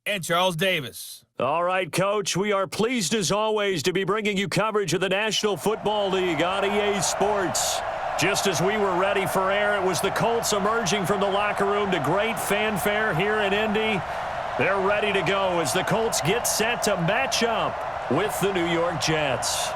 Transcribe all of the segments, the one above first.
and Charles Davis. All right, Coach, we are pleased as always to be bringing you coverage of the National Football League on EA Sports. Just as we were ready for air, it was the Colts emerging from the locker room to great fanfare here in Indy. They're ready to go as the Colts get set to match up with the New York Jets.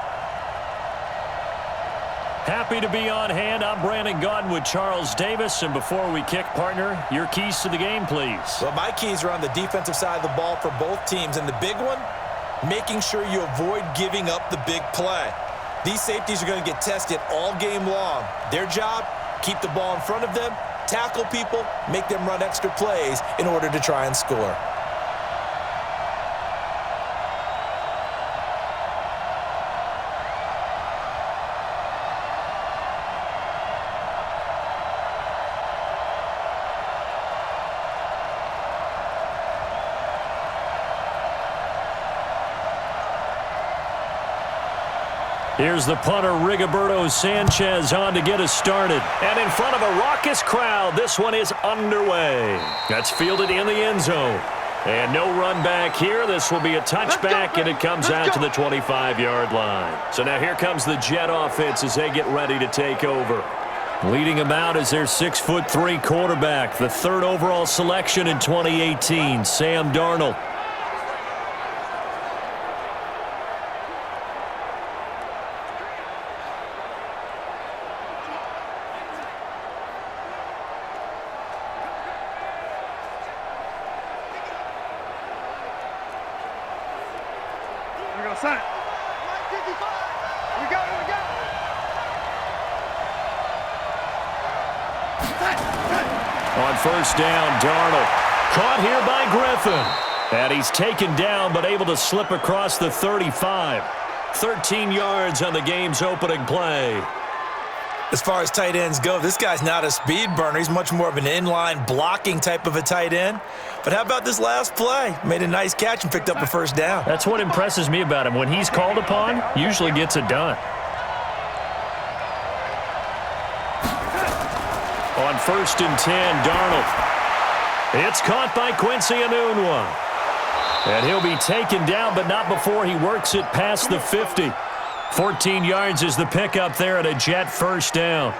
Happy to be on hand. I'm Brandon Gaudin with Charles Davis. And before we kick, partner, your keys to the game, please. Well, my keys are on the defensive side of the ball for both teams. And the big one, making sure you avoid giving up the big play. These safeties are going to get tested all game long. Their job, keep the ball in front of them, tackle people, make them run extra plays in order to try and score. Here's the punter, Rigoberto Sanchez, on to get us started. And in front of a raucous crowd, this one is underway. That's fielded in the end zone. And no run back here. This will be a touchback, and it comes out to the 25-yard line. So now here comes the Jet offense as they get ready to take over. Leading them out is their 6'3" quarterback, the third overall selection in 2018, Sam Darnold. On first down, Darnold. Caught here by Griffin. And he's taken down but able to slip across the 35. 13 yards on the game's opening play. As far as tight ends go, this guy's not a speed burner. He's much more of an inline blocking type of a tight end. But how about this last play? Made a nice catch and picked up a first down. That's what impresses me about him. When he's called upon, usually gets it done. On first and 10, Darnold. It's caught by Quincy Enunwa. And he'll be taken down, but not before he works it past the 50. 14 yards is the pickup there at a Jet first down.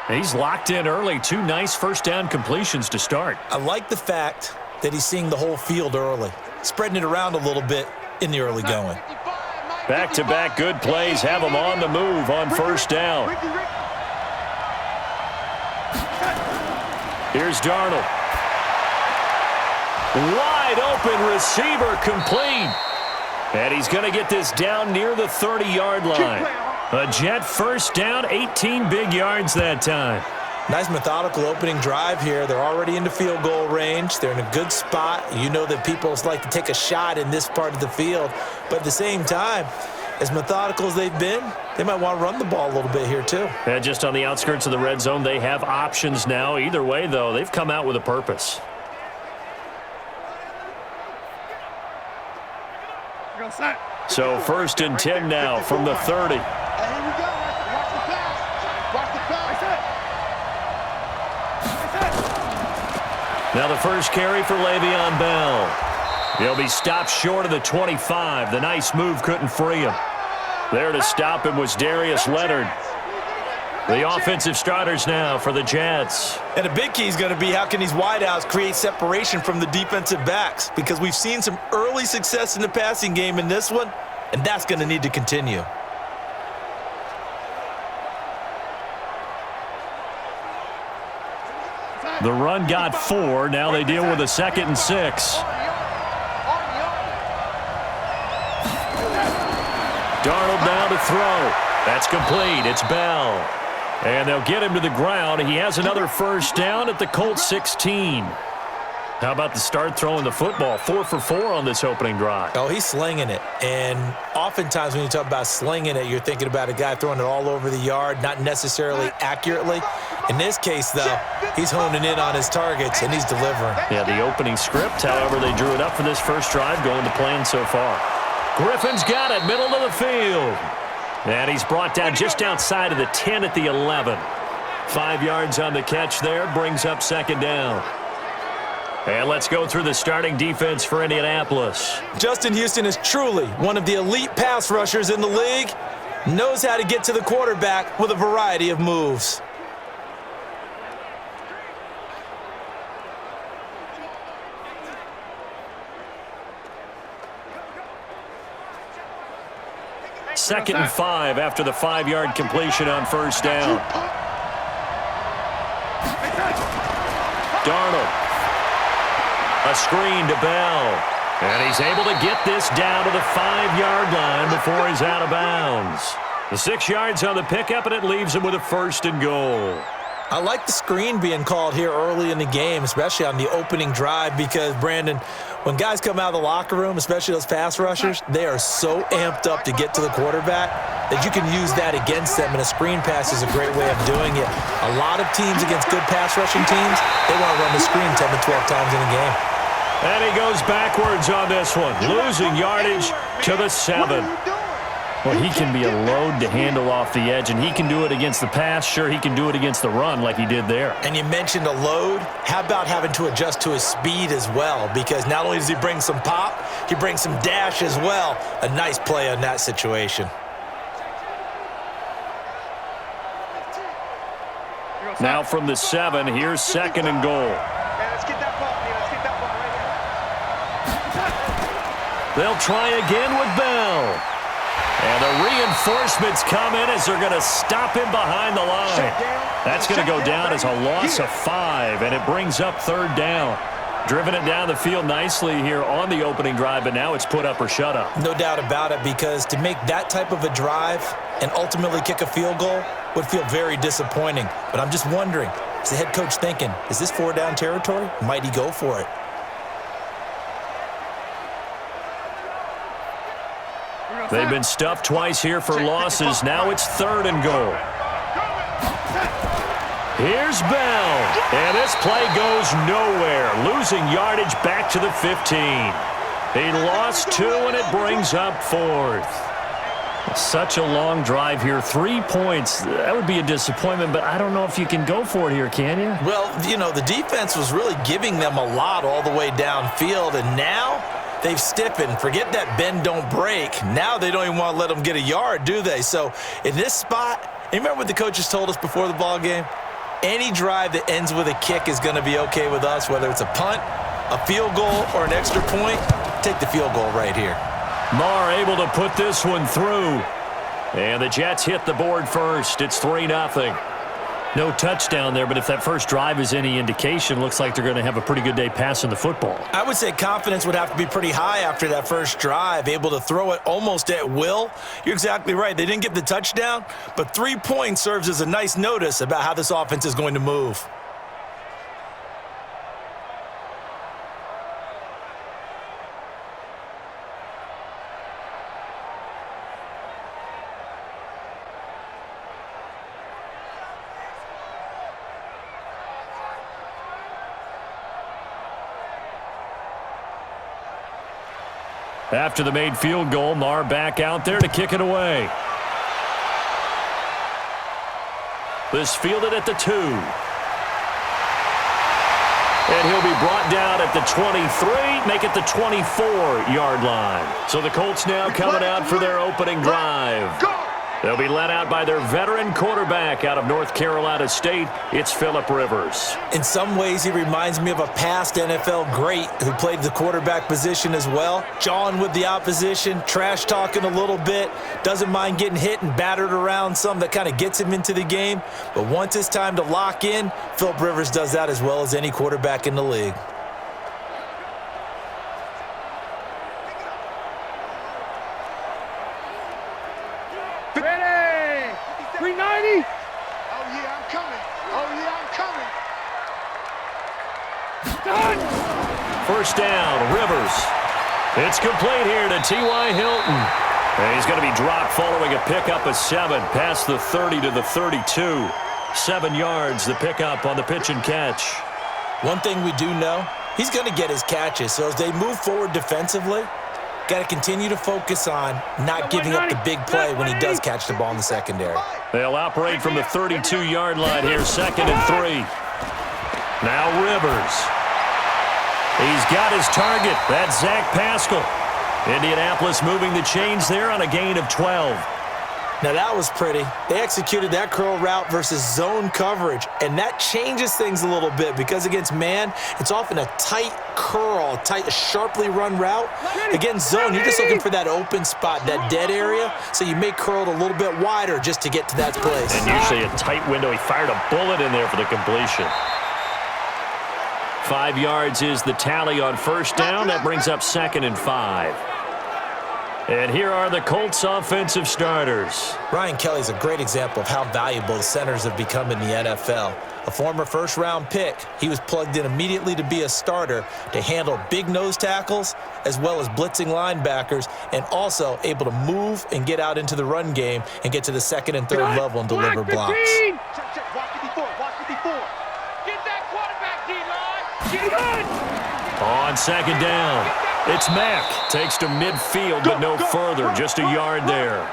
He's locked in early. Two nice first down completions to start. I like the fact that he's seeing the whole field early, spreading it around a little bit in the early going. Back-to-back good plays have him on the move on first down. Here's Darnold. Wide open receiver complete. And he's going to get this down near the 30-yard line. A Jet first down, 18 big yards that time. Nice methodical opening drive here. They're already into field goal range. They're in a good spot. You know that people like to take a shot in this part of the field. But at the same time, as methodical as they've been, they might want to run the ball a little bit here too. And just on the outskirts of the red zone, they have options now. Either way, though, they've come out with a purpose. So first and 10 now from the 30. Now the first carry for Le'Veon Bell. He'll be stopped short of the 25. The nice move couldn't free him. There to stop him was Darius Leonard. The offensive starters now for the Jets. And a big key is going to be how can these wideouts create separation from the defensive backs, because we've seen some early success in the passing game in this one, and that's going to need to continue. The run got 4. Now they deal with a 2nd and 6. Darnold down to throw. That's complete. It's Bell. And they'll get him to the ground. He has another first down at the Colts 16. How about the start throwing the football? 4 for 4 on this opening drive. Oh, he's slinging it. And oftentimes when you talk about slinging it, you're thinking about a guy throwing it all over the yard, not necessarily accurately. In this case, though, he's honing in on his targets, and he's delivering. Yeah, the opening script, however, they drew it up for this first drive, going to plan so far. Griffin's got it, middle of the field. And he's brought down just outside of the 10 at the 11. 5 yards on the catch there, brings up second down. And let's go through the starting defense for Indianapolis. Justin Houston is truly one of the elite pass rushers in the league. Knows how to get to the quarterback with a variety of moves. Second and 5 after the 5-yard completion on first down. Darnold. A screen to Bell. And he's able to get this down to the 5-yard line before he's out of bounds. The 6 yards on the pickup, and it leaves him with a 1st and goal. I like the screen being called here early in the game, especially on the opening drive, because, Brandon, when guys come out of the locker room, especially those pass rushers, they are so amped up to get to the quarterback that you can use that against them, and a screen pass is a great way of doing it. A lot of teams against good pass rushing teams, they want to run the screen 10 to 12 times in a game. And he goes backwards on this one, losing yardage to the 7. Well, he can be a load to handle off the edge, and he can do it against the pass. Sure, he can do it against the run like he did there. And you mentioned a load. How about having to adjust to his speed as well? Because not only does he bring some pop, he brings some dash as well. A nice play on that situation. Now from the 7, here's 2nd and goal. Let's get that ball, man. Let's get that ball right here. They'll try again with Bell. And the reinforcements come in as they're going to stop him behind the line. That's going to go down as a loss of 5, and it brings up 3rd down. Driven it down the field nicely here on the opening drive, but now it's put up or shut up. No doubt about it, because to make that type of a drive and ultimately kick a field goal would feel very disappointing. But I'm just wondering, is the head coach thinking, is this 4-down territory? Might he go for it? They've been stuffed twice here for losses. Now it's 3rd and goal. Here's Bell. And this play goes nowhere. Losing yardage back to the 15. He lost 2, and it brings up 4th. Such a long drive here. 3 points. That would be a disappointment, but I don't know if you can go for it here, can you? Well, you know, the defense was really giving them a lot all the way downfield, and now they've stiffened. Forget that bend, don't break. Now they don't even want to let them get a yard, do they? So in this spot, you remember what the coaches told us before the ball game? Any drive that ends with a kick is going to be okay with us, whether it's a punt, a field goal, or an extra point. Take the field goal right here. Marr able to put this one through. And the Jets hit the board first. It's 3-0. No touchdown there, but if that first drive is any indication, looks like they're going to have a pretty good day passing the football. I would say confidence would have to be pretty high after that first drive, able to throw it almost at will. You're exactly right. They didn't get the touchdown, but 3 points serves as a nice notice about how this offense is going to move. After the made field goal, Marr back out there to kick it away. This fielded at the 2. And he'll be brought down at the 23, make it the 24-yard line. So the Colts now coming out for their opening drive. They'll be led out by their veteran quarterback out of North Carolina State. It's Phillip Rivers. In some ways, he reminds me of a past NFL great who played the quarterback position as well. Jawing with the opposition, trash-talking a little bit, doesn't mind getting hit and battered around some. That kind of gets him into the game. But once it's time to lock in, Phillip Rivers does that as well as any quarterback in the league. Ready! 390! Oh, yeah, I'm coming. Oh, yeah, I'm coming. Done! First down, Rivers. It's complete here to T.Y. Hilton. And he's going to be dropped following a pickup of 7 past the 30 to the 32. 7 yards, the pickup on the pitch and catch. One thing we do know, he's going to get his catches. So as they move forward defensively, got to continue to focus on not giving up the big play when he does catch the ball in the secondary. They'll operate from the 32-yard line here, 2nd and 3. Now Rivers. He's got his target. That's Zach Pascal. Indianapolis moving the chains there on a gain of 12. Now that was pretty. They executed that curl route versus zone coverage, and that changes things a little bit because against man, it's often a tight curl, tight, sharply run route. Against zone, you're just looking for that open spot, that dead area, so you may curl it a little bit wider just to get to that place. And usually a tight window. He fired a bullet in there for the completion. 5 yards is the tally on first down. That brings up 2nd and 5. And here are the Colts offensive starters. Ryan Kelly's a great example of how valuable the centers have become in the NFL. A former first-round pick, he was plugged in immediately to be a starter to handle big nose tackles as well as blitzing linebackers, and also able to move and get out into the run game and get to the 2nd and 3rd level and deliver blocks. Check. Watch it before. Get that quarterback, D-line. Get it On 2nd down, it's Mack. Takes to midfield, but no further. Just a yard there.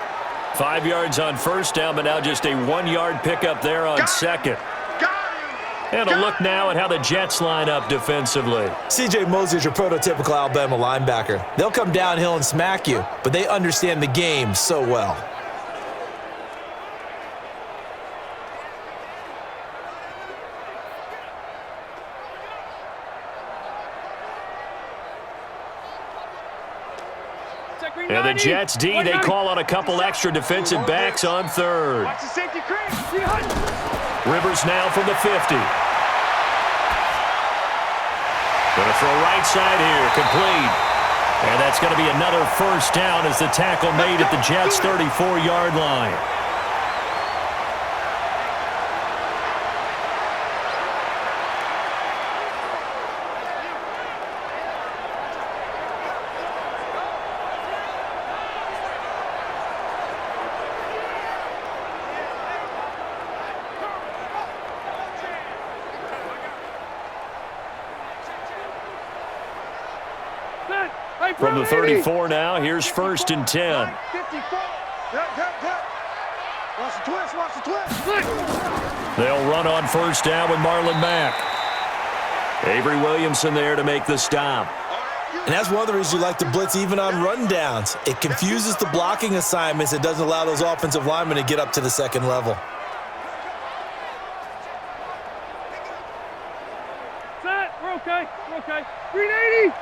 5 yards on first down, but now just a 1-yard pickup there on second. And a look now at how the Jets line up defensively. C.J. Mosley's your prototypical Alabama linebacker. They'll come downhill and smack you, but they understand the game so well. And the Jets D, they call on a couple extra defensive backs on third. Rivers now from the 50. Going to throw right side here, complete. And that's going to be another first down as the tackle made at the Jets' 34-yard line. From the 34 now, here's 1st and 10. Watch the twist. They'll run on first down with Marlon Mack. Avery Williamson there to make the stop. And that's one of the reasons you like to blitz even on rundowns. It confuses the blocking assignments. It doesn't allow those offensive linemen to get up to the 2nd level. Set. We're okay. 380.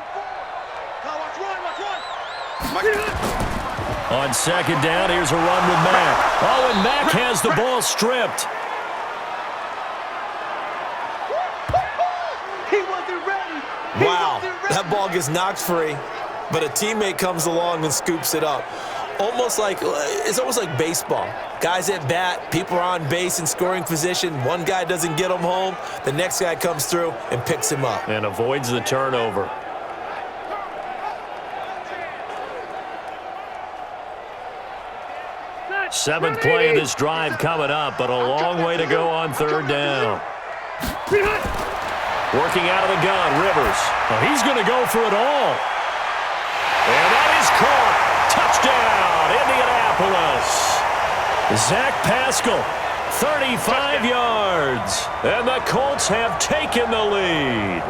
On 2nd down, here's a run with Mack. Oh, and Mack has the ball stripped. He wasn't ready. Wow, that ball gets knocked free, but a teammate comes along and scoops it up. It's almost like baseball. Guys at bat, people are on base in scoring position. One guy doesn't get him home. The next guy comes through and picks him up. And avoids the turnover. Seventh play of this drive coming up, but a long way to go on 3rd down. Working out of the gun, Rivers. Oh, he's going to go for it all. And that is caught. Touchdown, Indianapolis. Zach Pascal, 35 yards. And the Colts have taken the lead.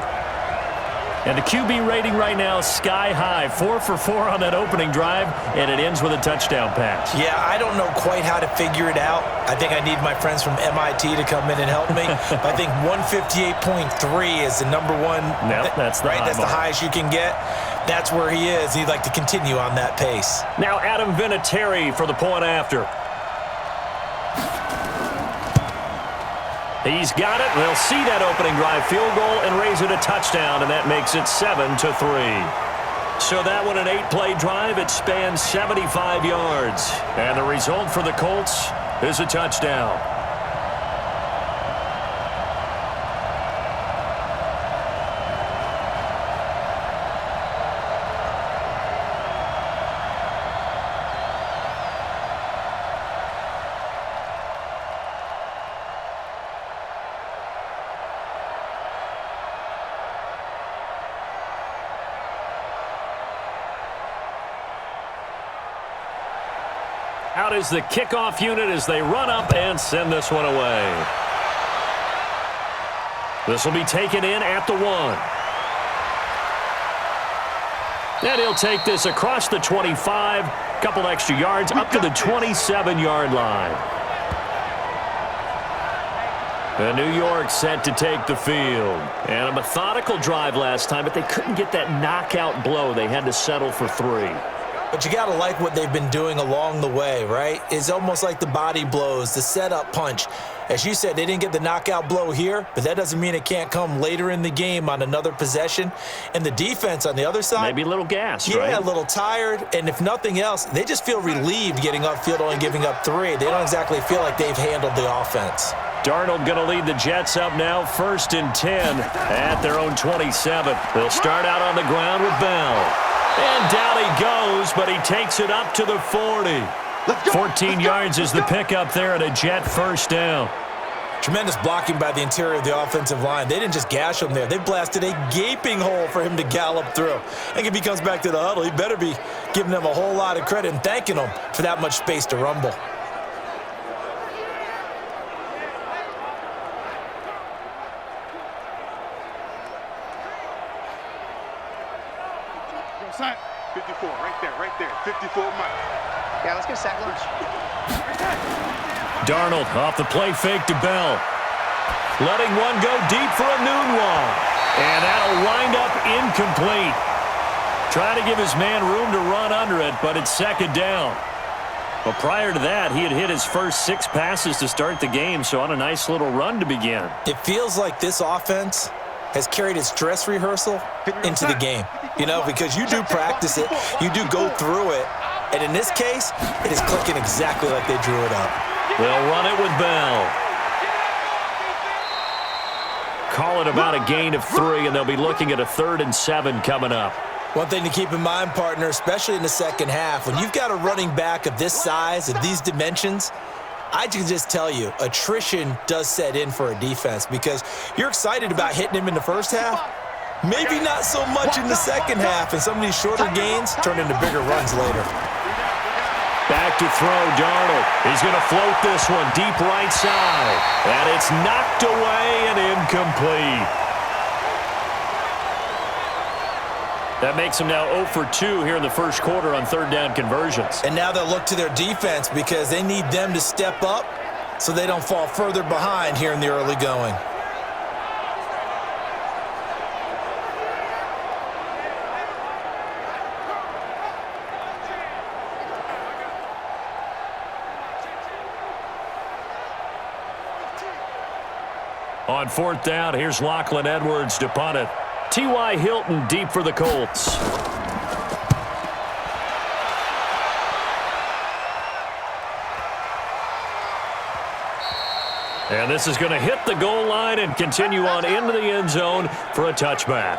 And the QB rating right now is sky high. 4 for 4 on that opening drive, and it ends with a touchdown pass. Yeah, I don't know quite how to figure it out. I think I need my friends from MIT to come in and help me. But I think 158.3 is the number one. No, that's the right. That's the highest you can get. That's where he is. He'd like to continue on that pace. Now Adam Vinatieri for the point after. He's got it. They'll see that opening drive field goal and raise it a touchdown, and that makes it 7-3. So that one, an 8-play drive. It spans 75 yards. And the result for the Colts is a touchdown. Out is the kickoff unit as they run up and send this one away. This will be taken in at the 1. And he'll take this across the 25, couple extra yards, up to the 27-yard line. And New York set to take the field. And a methodical drive last time, but they couldn't get that knockout blow. They had to settle for 3. But you got to like what they've been doing along the way, right? It's almost like the body blows, the setup punch. As you said, they didn't get the knockout blow here, but that doesn't mean it can't come later in the game on another possession. And the defense on the other side, maybe a little gassed, right? Yeah, a little tired. And if nothing else, they just feel relieved getting upfield, only giving up 3. They don't exactly feel like they've handled the offense. Darnold going to lead the Jets up now, 1st and 10 at their own 27. They'll start out on the ground with Bell. And down he goes, but he takes it up to the 40. 14 yards is the pickup there and a Jet first down. Tremendous blocking by the interior of the offensive line. They didn't just gash him there. They blasted a gaping hole for him to gallop through. I think if he comes back to the huddle, he better be giving them a whole lot of credit and thanking them for that much space to rumble. Sack. 54, right there. 54 Mike. Yeah, let's go sack lunch. Darnold off the play fake to Bell. Letting one go deep for a noon wall. And that'll wind up incomplete. Trying to give his man room to run under it, but it's 2nd down. Well, prior to that, he had hit his first 6 passes to start the game, so on a nice little run to begin. It feels like this offense has carried its dress rehearsal into the game. You know, because you do practice it, you do go through it, and in this case, it is clicking exactly like they drew it up. They'll run it with Bell. Call it about a gain of 3, and they'll be looking at a 3rd and 7 coming up. One thing to keep in mind, partner, especially in the second half, when you've got a running back of this size, of these dimensions, I can just tell you, attrition does set in for a defense because you're excited about hitting him in the first half. Maybe not so much in the second half, and some of these shorter gains turn into bigger runs later. Back to throw, Darnold. He's going to float this one deep right side. And it's knocked away and incomplete. That makes him now 0 for 2 here in the first quarter on 3rd down conversions. And now they'll look to their defense because they need them to step up so they don't fall further behind here in the early going. On 4th down, here's Lachlan Edwards to punt it. T.Y. Hilton deep for the Colts. And this is going to hit the goal line and continue on into the end zone for a touchback.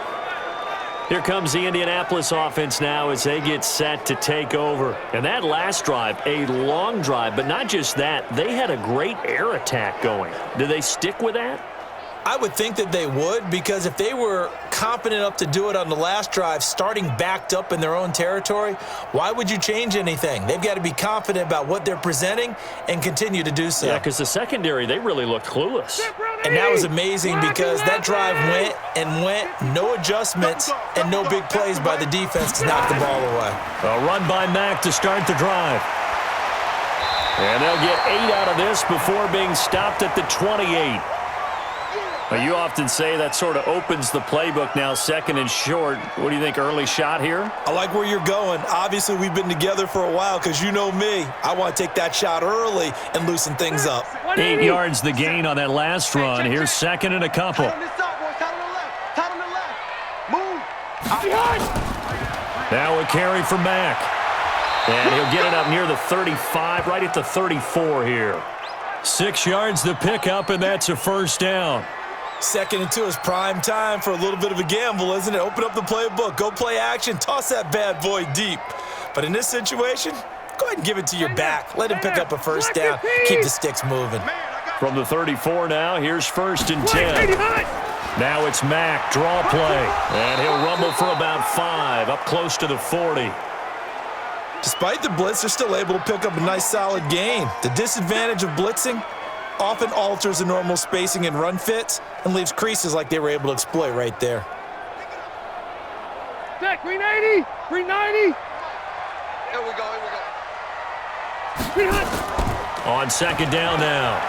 Here comes the Indianapolis offense now as they get set to take over. And that last drive, a long drive, but not just that, they had a great air attack going. Do they stick with that? I would think that they would, because if they were confident enough to do it on the last drive, starting backed up in their own territory, why would you change anything? They've got to be confident about what they're presenting and continue to do so. Yeah, because the secondary, they really looked clueless. And that was amazing because that drive went and went, no adjustments and no big plays by the defense to knock the ball away. A run by Mack to start the drive. And they'll get 8 out of this before being stopped at the 28. You often say that sort of opens the playbook now, 2nd and short. What do you think, early shot here? I like where you're going. Obviously, we've been together for a while because you know me. I want to take that shot early and loosen things up. 8 yards the gain on that last run. Here's 2nd and a couple. Now a carry for Mack. And he'll get it up near the 35, right at the 34 here. 6 yards the pickup, and that's a first down. 2nd and 2 is prime time for a little bit of a gamble, isn't it? Open up the playbook, go play action, toss that bad boy deep. But in this situation, go ahead and give it to your back. Let him pick up a first down. Keep the sticks moving. From the 34 now, here's 1st and 10. Now it's Mack, draw play. And he'll rumble for about 5, up close to the 40. Despite the blitz, they're still able to pick up a nice solid gain. The disadvantage of blitzing often alters the normal spacing and run fits and leaves creases like they were able to exploit right there. Green 80. Green 90. Here we go. Green 100. On second down now,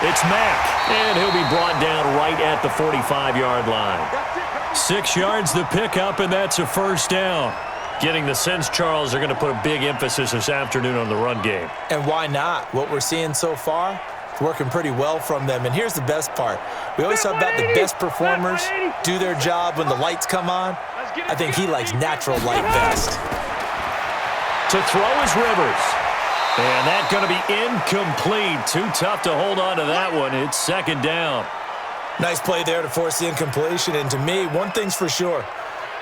it's Mack, and he'll be brought down right at the 45-yard line. 6 yards the pickup, and that's a first down. Getting the sense, Charles, they're going to put a big emphasis this afternoon on the run game. And why not? What we're seeing so far, it's working pretty well from them. And here's the best part. We always talk about the best performers do their job when the lights come on. I think he likes natural light best. To throw is Rivers. And that's going to be incomplete. Too tough to hold on to that one. It's second down. Nice play there to force the incompletion. And to me, one thing's for sure.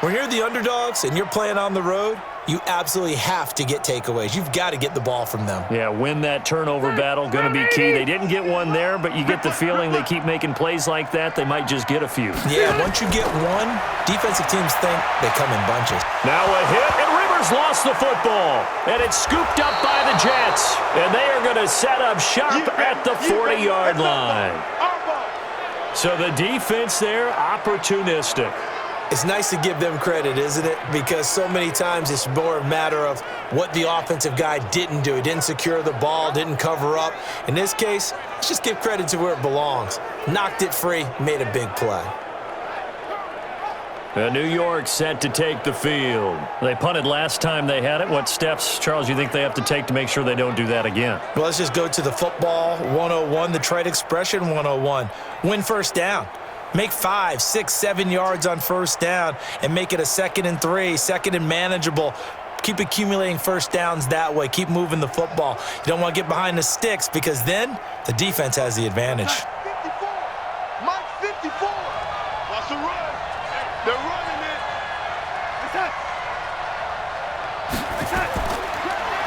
When you're the underdogs and you're playing on the road, you absolutely have to get takeaways. You've got to get the ball from them. Yeah, win that turnover battle, going to be key. They didn't get one there, but you get the feeling they keep making plays like that, they might just get a few. Yeah, once you get one, defensive teams think they come in bunches. Now a hit, and Rivers lost the football. And it's scooped up by the Jets. And they are going to set up shop at the 40-yard line. So the defense there, opportunistic. It's nice to give them credit, isn't it? Because so many times it's more a matter of what the offensive guy didn't do. He didn't secure the ball, didn't cover up. In this case, let's just give credit to where it belongs. Knocked it free, made a big play. New York set to take the field. They punted last time they had it. What steps, Charles, you think they have to take to make sure they don't do that again? Well, let's just go to the football 101, the trade expression 101. Win first down. Make 5, 6, 7 yards on first down and make it a 2nd and 3, 2nd and manageable. Keep accumulating first downs that way. Keep moving the football. You don't want to get behind the sticks because then the defense has the advantage. Mike 54. What's the run? They're running it.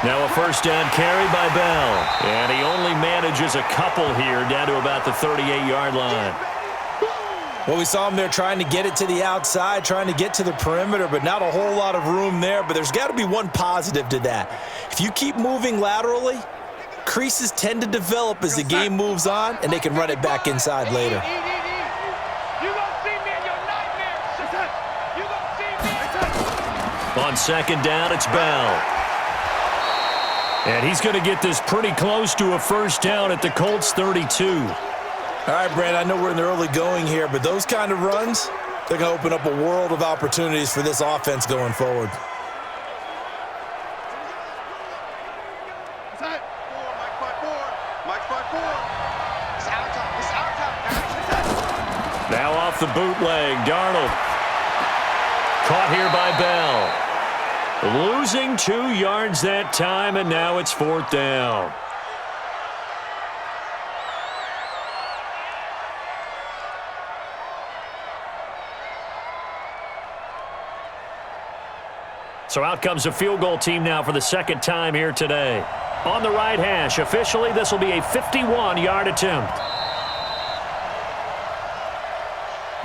Now a first down carry by Bell. And he only manages a couple here down to about the 38-yard line. Well, we saw him there trying to get it to the outside, trying to get to the perimeter, but not a whole lot of room there. But there's got to be one positive to that. If you keep moving laterally, creases tend to develop as the game moves on, and they can run it back inside later. On second down, it's Bell. And he's going to get this pretty close to a first down at the Colts 32. All right, Brand, I know we're in the early going here, but those kind of runs, they're going to open up a world of opportunities for this offense going forward. Now off the bootleg, Darnold. Caught here by Bell. Losing 2 yards that time, and now it's 4th down. So out comes a field goal team now for the second time here today. On the right hash, officially this will be a 51-yard attempt.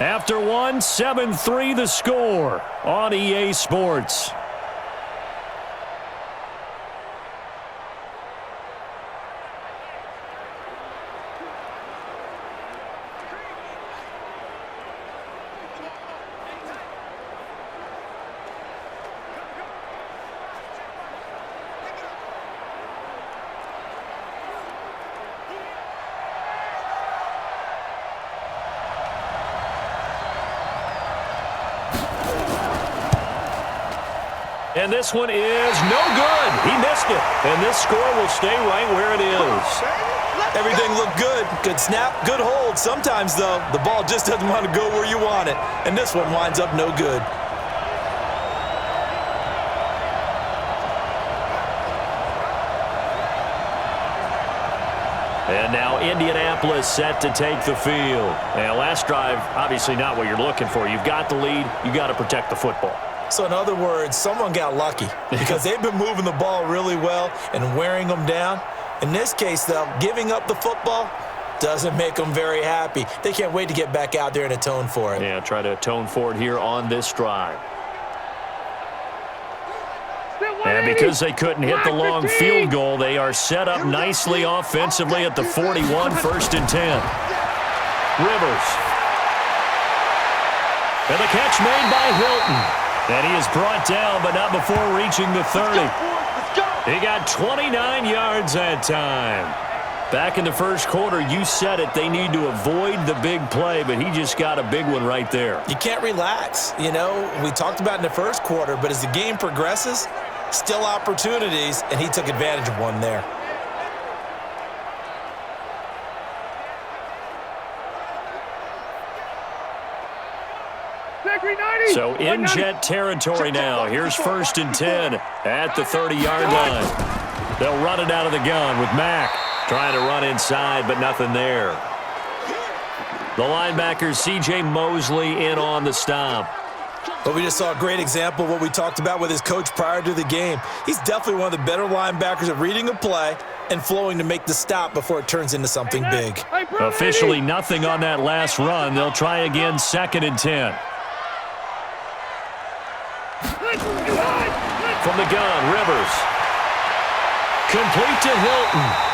After one, 7-3 the score on EA Sports. And this one is no good. He missed it. And this score will stay right where it is. Everything looked good. Good snap, good hold. Sometimes, though, the ball just doesn't want to go where you want it. And this one winds up no good. And now Indianapolis set to take the field. And last drive, obviously not what you're looking for. You've got the lead. You've got to protect the football. So in other words, someone got lucky because they've been moving the ball really well and wearing them down. In this case, though, giving up the football doesn't make them very happy. They can't wait to get back out there and atone for it. Yeah, try to atone for it here on this drive. And because they couldn't hit the long field goal, they are set up nicely offensively at the 41, 1st and 10. Rivers. And the catch made by Hilton. And he is brought down, but not before reaching the 30. Let's go. He got 29 yards that time. Back in the first quarter, you said it, they need to avoid the big play, but he just got a big one right there. You can't relax. You know, we talked about in the first quarter, but as the game progresses, still opportunities, and he took advantage of one there. So in jet territory now. Here's 1st and 10 at the 30-yard line. They'll run it out of the gun with Mack. Trying to run inside, but nothing there. The linebacker, C.J. Mosley, in on the stop. But we just saw a great example of what we talked about with his coach prior to the game. He's definitely one of the better linebackers at reading a play and flowing to make the stop before it turns into something big. Officially nothing on that last run. They'll try again, 2nd and 10. From the gun, Rivers. Complete to Hilton.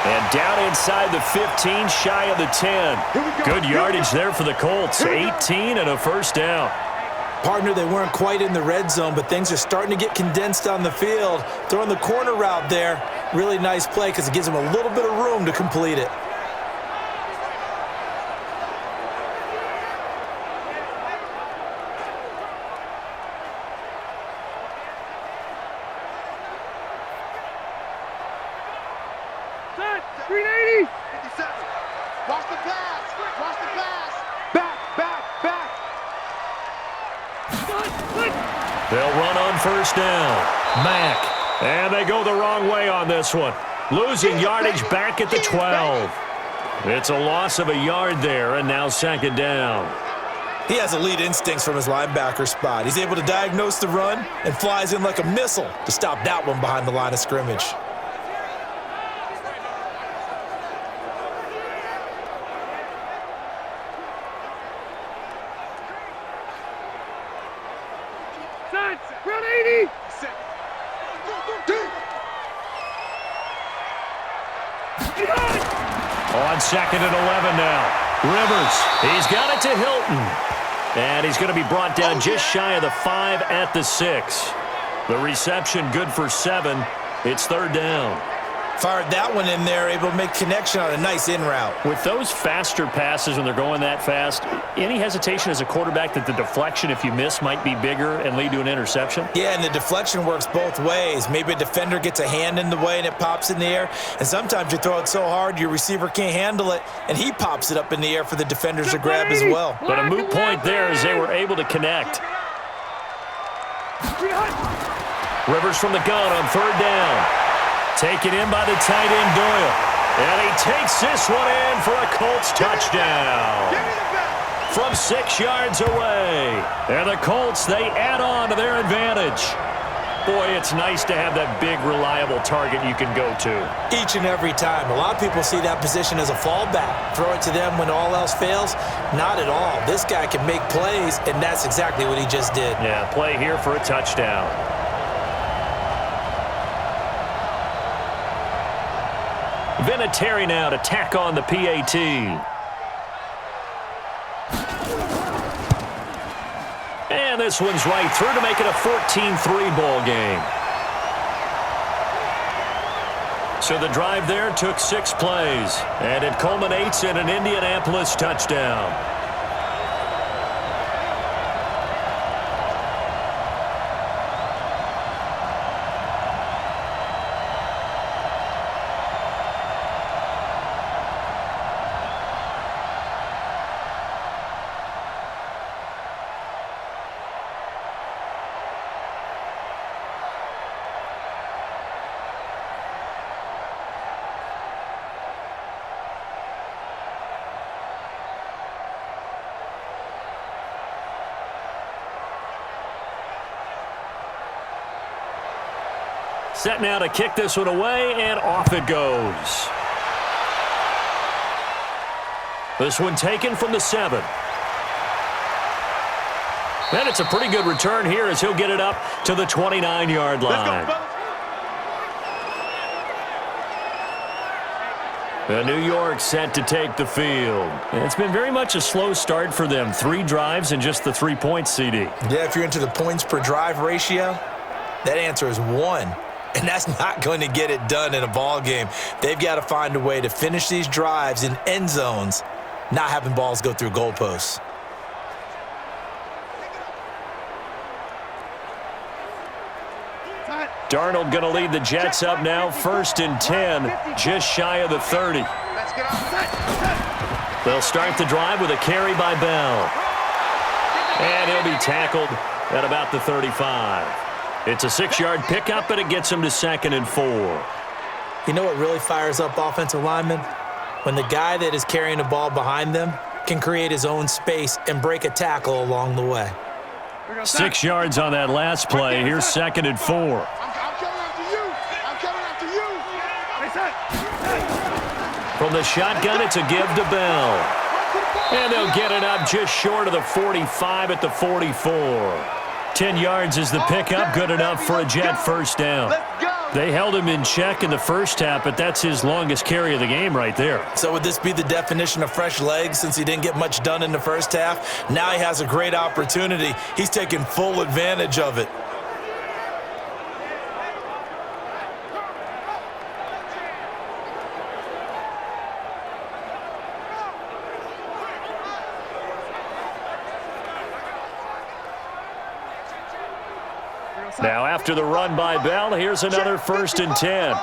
And down inside the 15, shy of the 10. Good yardage there for the Colts. 18 and a 1st down. Partner, they weren't quite in the red zone, but things are starting to get condensed on the field. Throwing the corner route there, really nice play because it gives them a little bit of room to complete it. They'll run on 1st down. Mack. And they go the wrong way on this one. Losing yardage back at the 12. It's a loss of a yard there, and now 2nd down. He has elite instincts from his linebacker spot. He's able to diagnose the run and flies in like a missile to stop that one behind the line of scrimmage. On 2nd and 11 now. Rivers, he's got it to Hilton. And he's going to be brought down just shy of the 5 at the 6. The reception good for 7. It's 3rd down. Fired that one in there, able to make connection on a nice in route. With those faster passes when they're going that fast, any hesitation as a quarterback that the deflection, if you miss, might be bigger and lead to an interception? Yeah, and the deflection works both ways. Maybe a defender gets a hand in the way and it pops in the air. And sometimes you throw it so hard your receiver can't handle it, and he pops it up in the air for the defenders to grab as well. But a moot point there as they were able to connect. Rivers from the gun on 3rd down. Taken in by the tight end, Doyle. And he takes this one in for a Colts touchdown. From 6 yards away. And the Colts, they add on to their advantage. Boy, it's nice to have that big, reliable target you can go to. Each and every time. A lot of people see that position as a fallback. Throw it to them when all else fails. Not at all. This guy can make plays, and that's exactly what he just did. Yeah, play here for a touchdown. Vinatieri now to tack on the PAT. And this one's right through to make it a 14-3 ball game. So the drive there took 6 plays, and it culminates in an Indianapolis touchdown. Set now to kick this one away, and off it goes. This one taken from the 7. And it's a pretty good return here as he'll get it up to the 29-yard line. New York set to take the field. It's been very much a slow start for them. 3 drives and just the 3 points, CD. Yeah, if you're into the points per drive ratio, that answer is 1. And that's not going to get it done in a ball game. They've got to find a way to finish these drives in end zones, not having balls go through goalposts. Darnold going to lead the Jets up now, 1st and 10, just shy of the 30. They'll start the drive with a carry by Bell. And he'll be tackled at about the 35. It's a 6-yard pickup, and it gets him to 2nd and 4. You know what really fires up offensive linemen? When the guy that is carrying the ball behind them can create his own space and break a tackle along the way. 6 yards on that last play. Here's 2nd and 4. From the shotgun, it's a give to Bell. And they'll get it up just short of the 45 at the 44. 10 yards is the pickup, good enough for a Jet first down. They held him in check in the first half, but that's his longest carry of the game right there. So would this be the definition of fresh legs since he didn't get much done in the first half? Now he has a great opportunity. He's taking full advantage of it. Now after the run by Bell, here's another 1st and 10.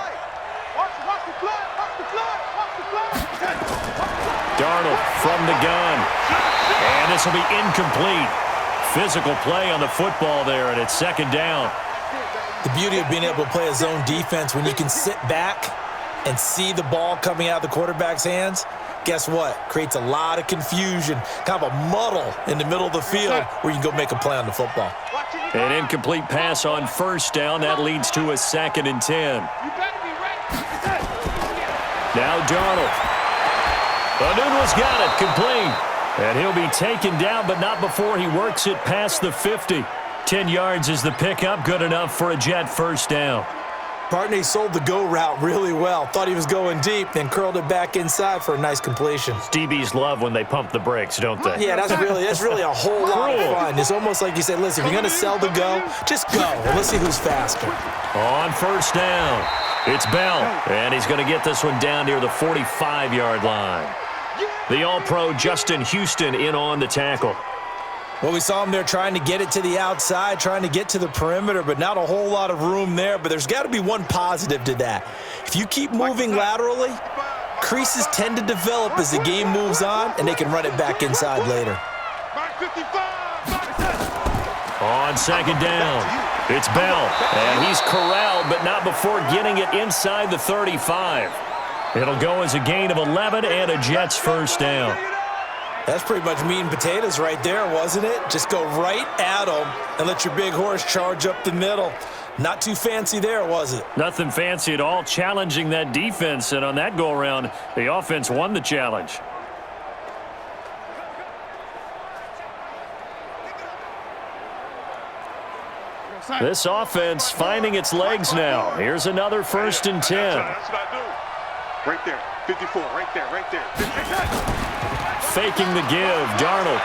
Darnold from the gun. And this will be incomplete. Physical play on the football there, and it's 2nd down. The beauty of being able to play a zone defense when you can sit back and see the ball coming out of the quarterback's hands, guess what? Creates a lot of confusion, kind of a muddle in the middle of the field where you can go make a play on the football. An incomplete pass on 1st down. That leads to a 2nd and 10. Now Darnold. Anuno's got it, complete. And he'll be taken down, but not before he works it past the 50. 10 yards is the pickup, good enough for a Jet first down. Bartney sold the go route really well. Thought he was going deep, then curled it back inside for a nice completion. DBs love when they pump the brakes, don't they? Yeah, that's really a whole lot of fun. It's almost like you said, listen, if you're going to sell the go, just go. And let's see who's faster. On 1st down, it's Bell, and he's going to get this one down near the 45-yard line. The All-Pro Justin Houston in on the tackle. Well, we saw him there trying to get it to the outside, trying to get to the perimeter, but not a whole lot of room there. But there's got to be one positive to that. If you keep moving laterally, creases tend to develop as the game moves on, and they can run it back inside later. On 2nd down, it's Bell, and he's corralled, but not before getting it inside the 35. It'll go as a gain of 11 and a Jets first down. That's pretty much meat and potatoes right there, wasn't it? Just go right at them and let your big horse charge up the middle. Not too fancy there, was it? Nothing fancy at all, challenging that defense, and on that go-around, the offense won the challenge. This offense finding its legs now. Here's another 1st and 10. That's what I do. Right there, 54, right there, right there. Faking the give, Darnold.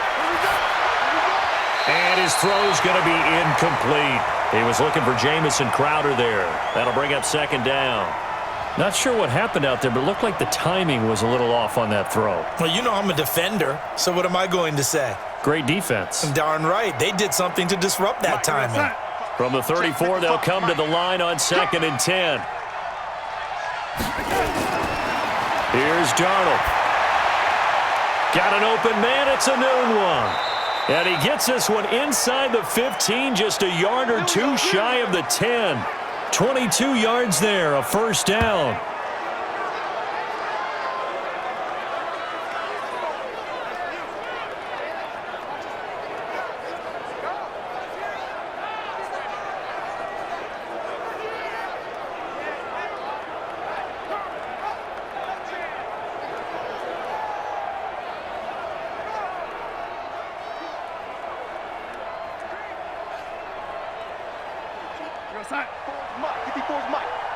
And his throw's going to be incomplete. He was looking for Jamison Crowder there. That'll bring up 2nd down. Not sure what happened out there, but it looked like the timing was a little off on that throw. Well, you know I'm a defender, so what am I going to say? Great defense. Darn right. They did something to disrupt that timing. From the 34, they'll come to the line on 2nd and 10. Here's Darnold. Got an open man. It's a noon one. And he gets this one inside the 15, just a yard or two shy of the 10. 22 yards there, a first down.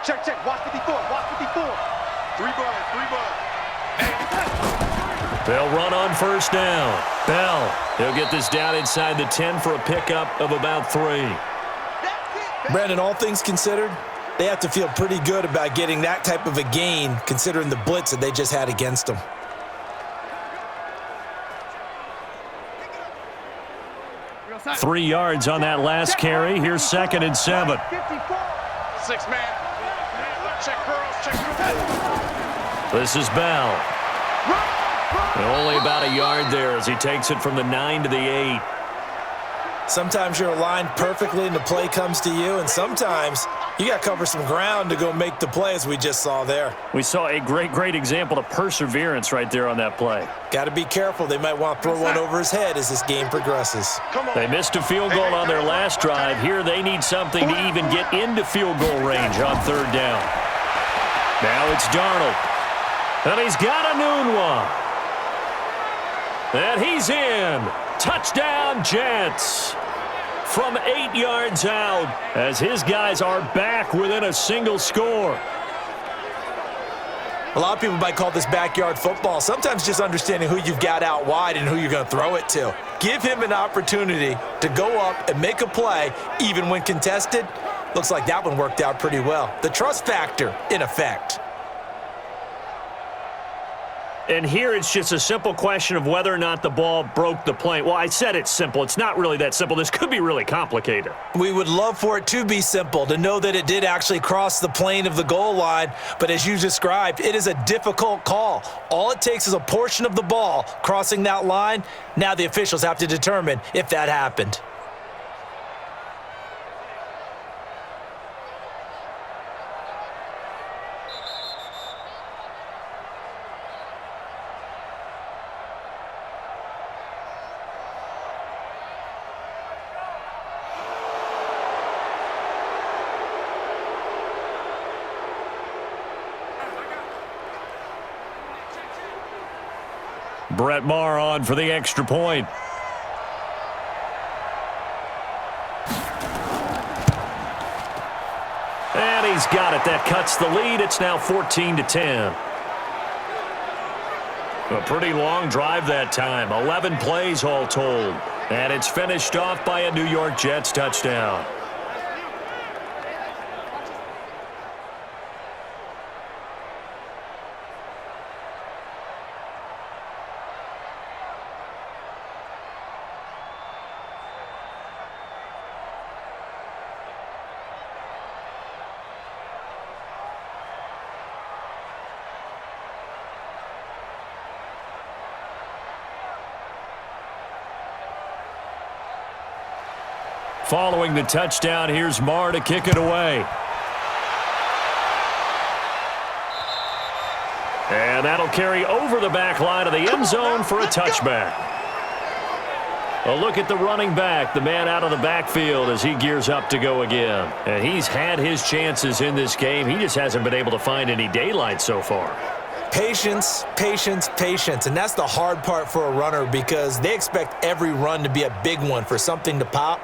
Check, watch 54, watch 54. 3 buds. They'll run on first down. Bell, he'll get this down inside the 10 for a pickup of about 3. Brandon, all things considered, they have to feel pretty good about getting that type of a gain considering the blitz that they just had against them. Three yards on that last carry. Here's 2nd and 7. 6 man. Check girls, check girls. This is Bell. Only about a yard there as he takes it from the 9 to the 8. Sometimes you're aligned perfectly and the play comes to you, and sometimes you got to cover some ground to go make the play, as we just saw there. We saw a great example of perseverance right there on that play. Got to be careful. They might want to throw one over his head as this game progresses. They missed a field goal on their last drive. Here they need something to even get into field goal range on 3rd down. Now it's Darnold. And he's got a noon one. And he's in. Touchdown, Jets. From 8 yards out as his guys are back within a single score. A lot of people might call this backyard football. Sometimes just understanding who you've got out wide and who you're going to throw it to. Give him an opportunity to go up and make a play even when contested. Looks like that one worked out pretty well. The trust factor in effect. And here it's just a simple question of whether or not the ball broke the plane. Well, I said it's simple. It's not really that simple. This could be really complicated. We would love for it to be simple, to know that it did actually cross the plane of the goal line. But as you described, it is a difficult call. All it takes is a portion of the ball crossing that line. Now the officials have to determine if that happened. Brett Maher on for the extra point. And he's got it. That cuts the lead. It's now 14-10. A pretty long drive that time. 11 plays all told. And it's finished off by a New York Jets touchdown. Following the touchdown, here's Maher to kick it away. And that'll carry over the back line of the end zone for a touchback. A look at the running back, the man out of the backfield as he gears up to go again. And he's had his chances in this game. He just hasn't been able to find any daylight so far. Patience, patience, patience. And that's the hard part for a runner because they expect every run to be a big one for something to pop.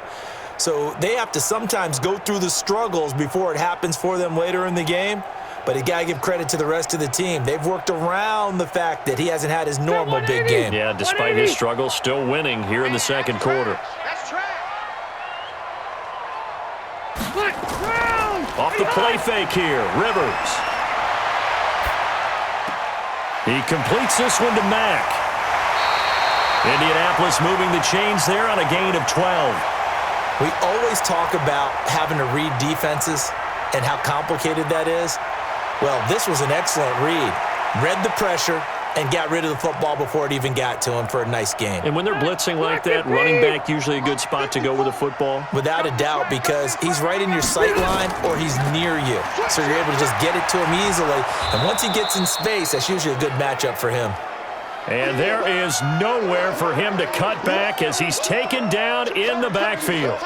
So they have to sometimes go through the struggles before it happens for them later in the game. But you got to give credit to the rest of the team. They've worked around the fact that he hasn't had his normal big game. Yeah, despite his struggles, still winning here in the second quarter. Off the play fake here, Rivers. He completes this one to Mack. Indianapolis moving the chains there on a gain of 12. We always talk about having to read defenses and how complicated that is. Well, this was an excellent read. Read the pressure and got rid of the football before it even got to him for a nice gain. And when they're blitzing like that, running back usually a good spot to go with a football? Without a doubt, because he's right in your sight line or he's near you. So you're able to just get it to him easily. And once he gets in space, that's usually a good matchup for him. And there is nowhere for him to cut back as he's taken down in the backfield.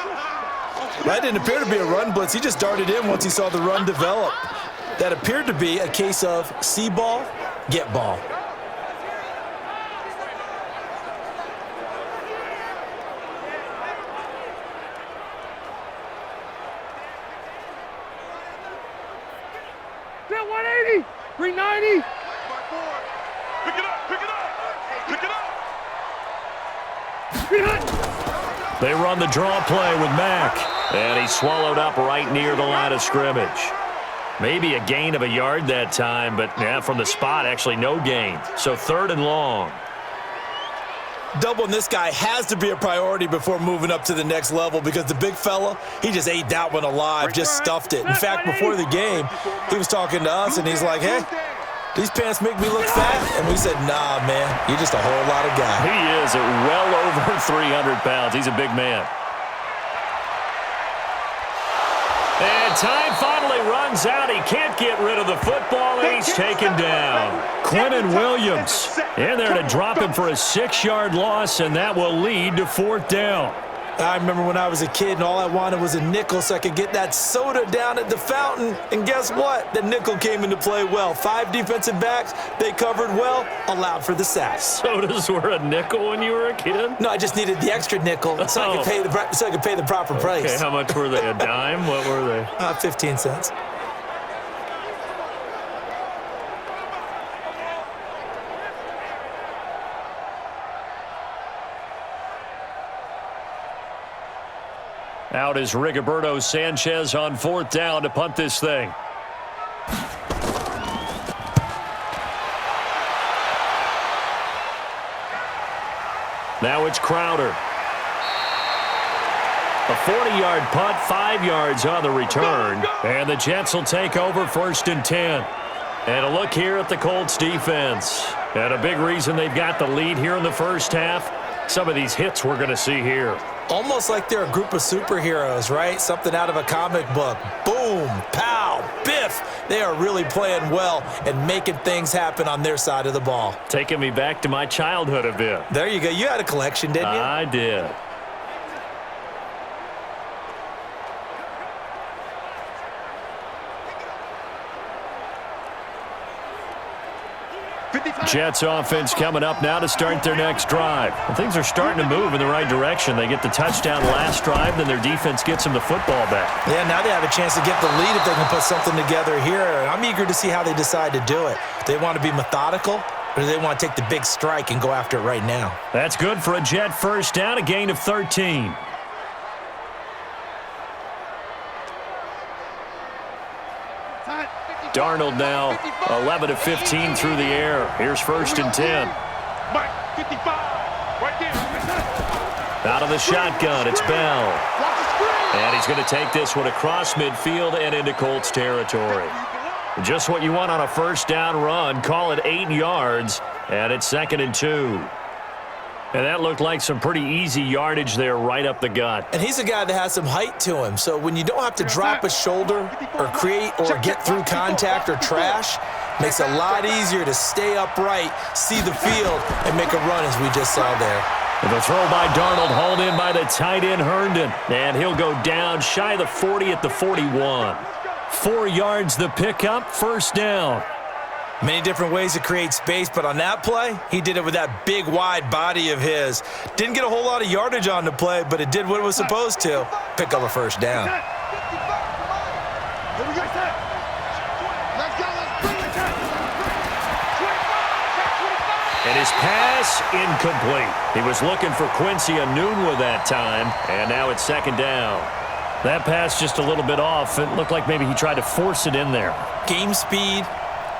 That didn't appear to be a run blitz. He just darted in once he saw the run develop. That appeared to be a case of see ball, get ball. Get 180, 390. Pick it up, pick it up, pick it up. They run the draw play with Mack. And he's swallowed up right near the line of scrimmage. Maybe a gain of a yard that time, but yeah, from the spot, actually no gain. So 3rd and long. Doubling this guy has to be a priority before moving up to the next level because the big fella, he just ate that one alive, just stuffed it. In fact, before the game, he was talking to us, and he's like, hey, these pants make me look fat. And we said, nah, man, you're just a whole lot of guy. He is at well over 300 pounds. He's a big man. And time finally runs out. He can't get rid of the football, and he's taken down. Quinnen Williams in there to drop him for a 6-yard loss, and that will lead to 4th down. I remember when I was a kid and all I wanted was a nickel so I could get that soda down at the fountain. And guess what? The nickel came into play well. 5 defensive backs, they covered well, allowed for the sack. Sodas were a nickel when you were a kid? No, I just needed the extra nickel so I could pay the proper price. Okay, how much were they? A dime? What were they? 15 cents. Out is Rigoberto Sanchez on 4th down to punt this thing. Now it's Crowder. A 40-yard punt, 5 yards on the return. And the Jets will take over 1st and 10. And a look here at the Colts defense. And a big reason they've got the lead here in the first half. Some of these hits we're going to see here. Almost like they're a group of superheroes, right? Something out of a comic book. Boom, pow, biff. They are really playing well and making things happen on their side of the ball. Taking me back to my childhood a bit. There you go. You had a collection, didn't you? I did. Jets offense coming up now to start their next drive. And things are starting to move in the right direction. They get the touchdown last drive, then their defense gets them the football back. Yeah, now they have a chance to get the lead if they can put something together here. I'm eager to see how they decide to do it. Do they want to be methodical, or do they want to take the big strike and go after it right now? That's good for a Jet first down, a gain of 13. Darnold now 11 of 15 through the air. Here's 1st and 10. Out of the shotgun, it's Bell. And he's going to take this one across midfield and into Colts territory. Just what you want on a first down run. Call it 8 yards, and it's 2nd and 2. And that looked like some pretty easy yardage there right up the gut. And he's a guy that has some height to him. So when you don't have to drop a shoulder or create or get through contact or trash, makes it a lot easier to stay upright, see the field, and make a run as we just saw there. The throw by Darnold hauled in by the tight end Herndon. And he'll go down shy of the 40 at the 41. 4 yards the pickup, 1st down. Many different ways to create space, but on that play, he did it with that big, wide body of his. Didn't get a whole lot of yardage on the play, but it did what it was supposed to. Pick up a first down. And his pass incomplete. He was looking for Quincy Enunwa that time, and now it's 2nd down. That pass just a little bit off. It looked like maybe he tried to force it in there. Game speed.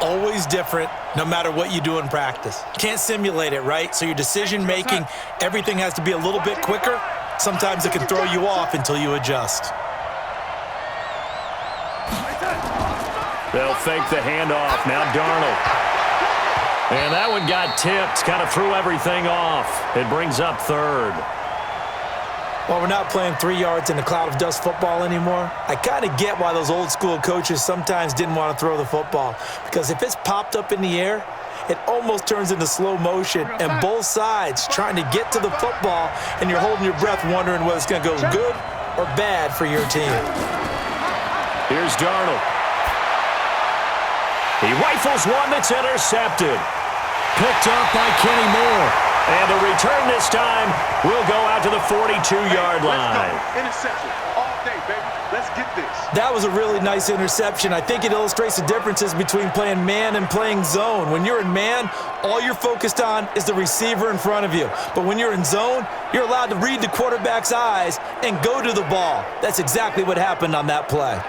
Always different, no matter what you do in practice. Can't simulate it, right? So your decision-making, everything has to be a little bit quicker. Sometimes it can throw you off until you adjust. They'll fake the handoff. Now Darnold. And that one got tipped. Kind of threw everything off. It brings up 3rd. While we're not playing 3 yards in a cloud of dust football anymore, I kind of get why those old school coaches sometimes didn't want to throw the football. Because if it's popped up in the air, it almost turns into slow motion, and both sides trying to get to the football, and you're holding your breath wondering whether it's going to go good or bad for your team. Here's Darnold. He rifles one that's intercepted. Picked up by Kenny Moore. And the return this time will go out to the 42-yard line. Interception all day, baby. Let's get this. That was a really nice interception. I think it illustrates the differences between playing man and playing zone. When you're in man, all you're focused on is the receiver in front of you. But when you're in zone, you're allowed to read the quarterback's eyes and go to the ball. That's exactly what happened on that play.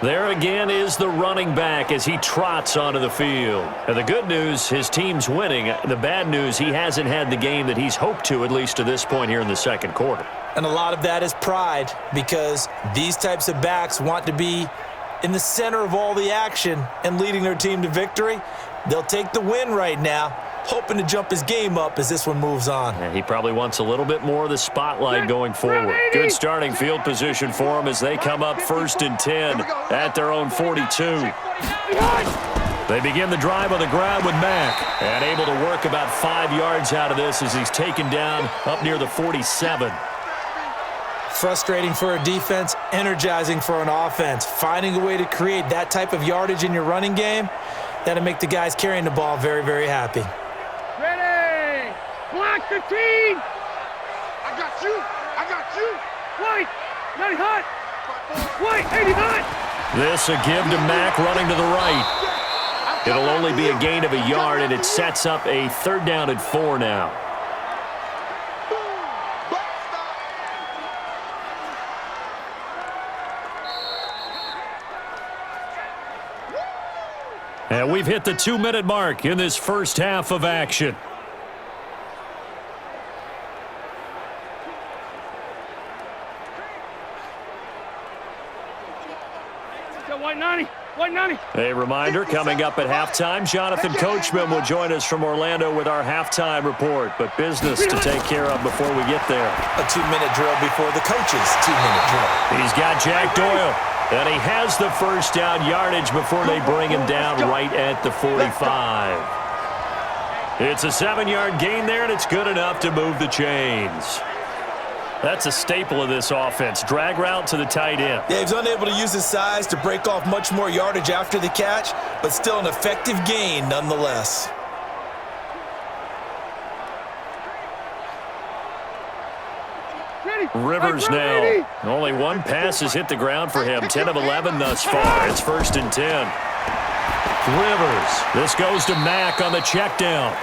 There again is the running back as he trots onto the field. And the good news, his team's winning. The bad news, he hasn't had the game that he's hoped to, at least to this point here in the second quarter. And a lot of that is pride, because these types of backs want to be in the center of all the action and leading their team to victory. They'll take the win right now, hoping to jump his game up as this one moves on. And he probably wants a little bit more of the spotlight going forward. Good starting field position for him as they come up 1st and 10 at their own 42. They begin the drive on the ground with Mack, and able to work about 5 yards out of this as he's taken down up near the 47. Frustrating for a defense, energizing for an offense. Finding a way to create that type of yardage in your running game, that'll make the guys carrying the ball very, very happy. Ready! Block the team! I got you! I got you! White! 90 hot! White! 80 hot! This a give to Mack running to the right. It'll only be a gain of a yard, and it sets up a 3rd down and 4 now. And we've hit the 2-minute mark in this first half of action. White 90. White 90. A reminder, coming up at halftime, Jonathan Coachman will join us from Orlando with our halftime report. But business to take care of before we get there. A 2-minute drill before the coach's 2-minute drill. He's got Jack Doyle. And he has the first down yardage before they bring him down right at the 45. It's a 7-yard gain there, and it's good enough to move the chains. That's a staple of this offense. Drag route to the tight end. Yeah, he's unable to use his size to break off much more yardage after the catch, but still an effective gain nonetheless. Rivers now. Only one pass has hit the ground for him. 10 of 11 thus far. It's 1st and 10. Rivers. This goes to Mack on the check down.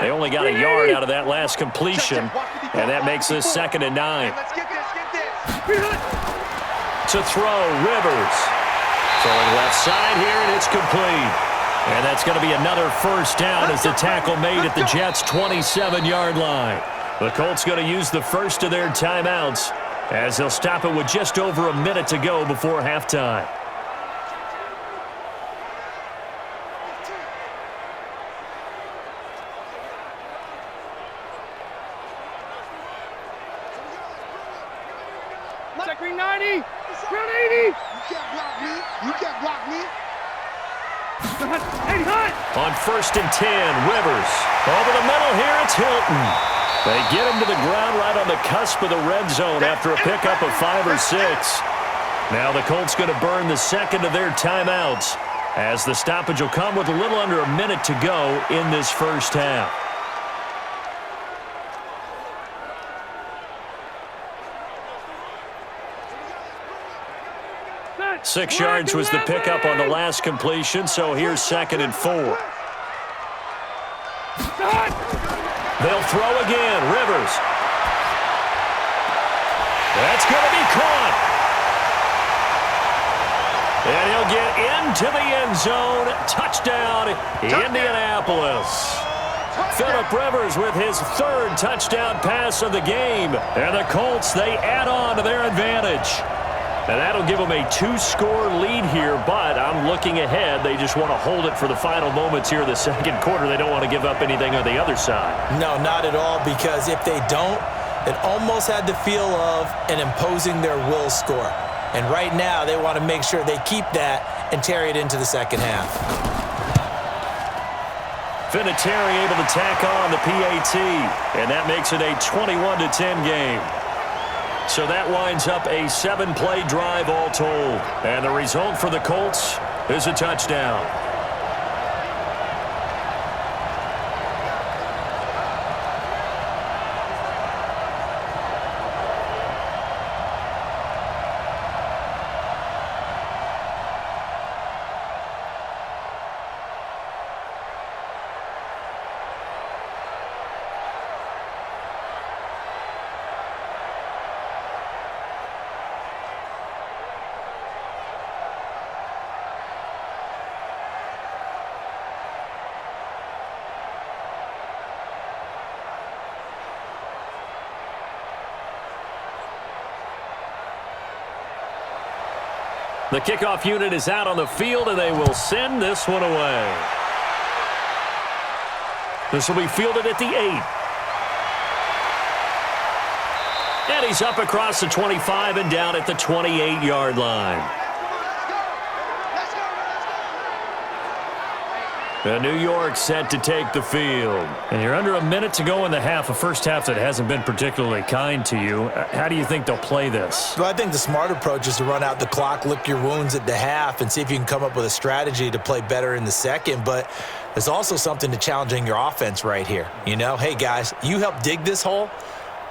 They only got a yard out of that last completion, and that makes this 2nd and 9. Let's get this. To throw, Rivers. Throwing left side here, and it's complete. And that's going to be another first down as the tackle made at the Jets' 27-yard line. The Colts going to use the first of their timeouts as they'll stop it with just over a minute to go before halftime. Green 90. Ground 80. You can't block me. You can't block me. 80 hot. On 1st and 10, Rivers. Over the middle here, it's Hilton. They get him to the ground right on the cusp of the red zone after a pickup of 5 or 6. Now the Colts going to burn the second of their timeouts as the stoppage will come with a little under a minute to go in this first half. 6 yards was the pickup on the last completion, so here's 2nd and 4. They'll throw again. Rivers. That's going to be caught. And he'll get into the end zone. Touchdown, Indianapolis. Phillip Rivers with his 3rd touchdown pass of the game. And the Colts, they add on to their advantage. And that'll give them a 2-score lead here, but I'm looking ahead. They just want to hold it for the final moments here in the second quarter. They don't want to give up anything on the other side. No, not at all, because if they don't, it almost had the feel of an imposing their will score. And right now, they want to make sure they keep that and carry it into the second half. Vinatieri able to tack on the PAT, and that makes it a 21-10 game. So that winds up a 7-play drive all told. And the result for the Colts is a touchdown. The kickoff unit is out on the field, and they will send this one away. This will be fielded at the 8. And he's up across the 25 and down at the 28-yard line. And New York set to take the field. And you're under a minute to go in the half, a first half that hasn't been particularly kind to you. How do you think they'll play this? Well, I think the smart approach is to run out the clock, lick your wounds at the half, and see if you can come up with a strategy to play better in the second. But there's also something to challenging your offense right here. You know, hey, guys, you help dig this hole.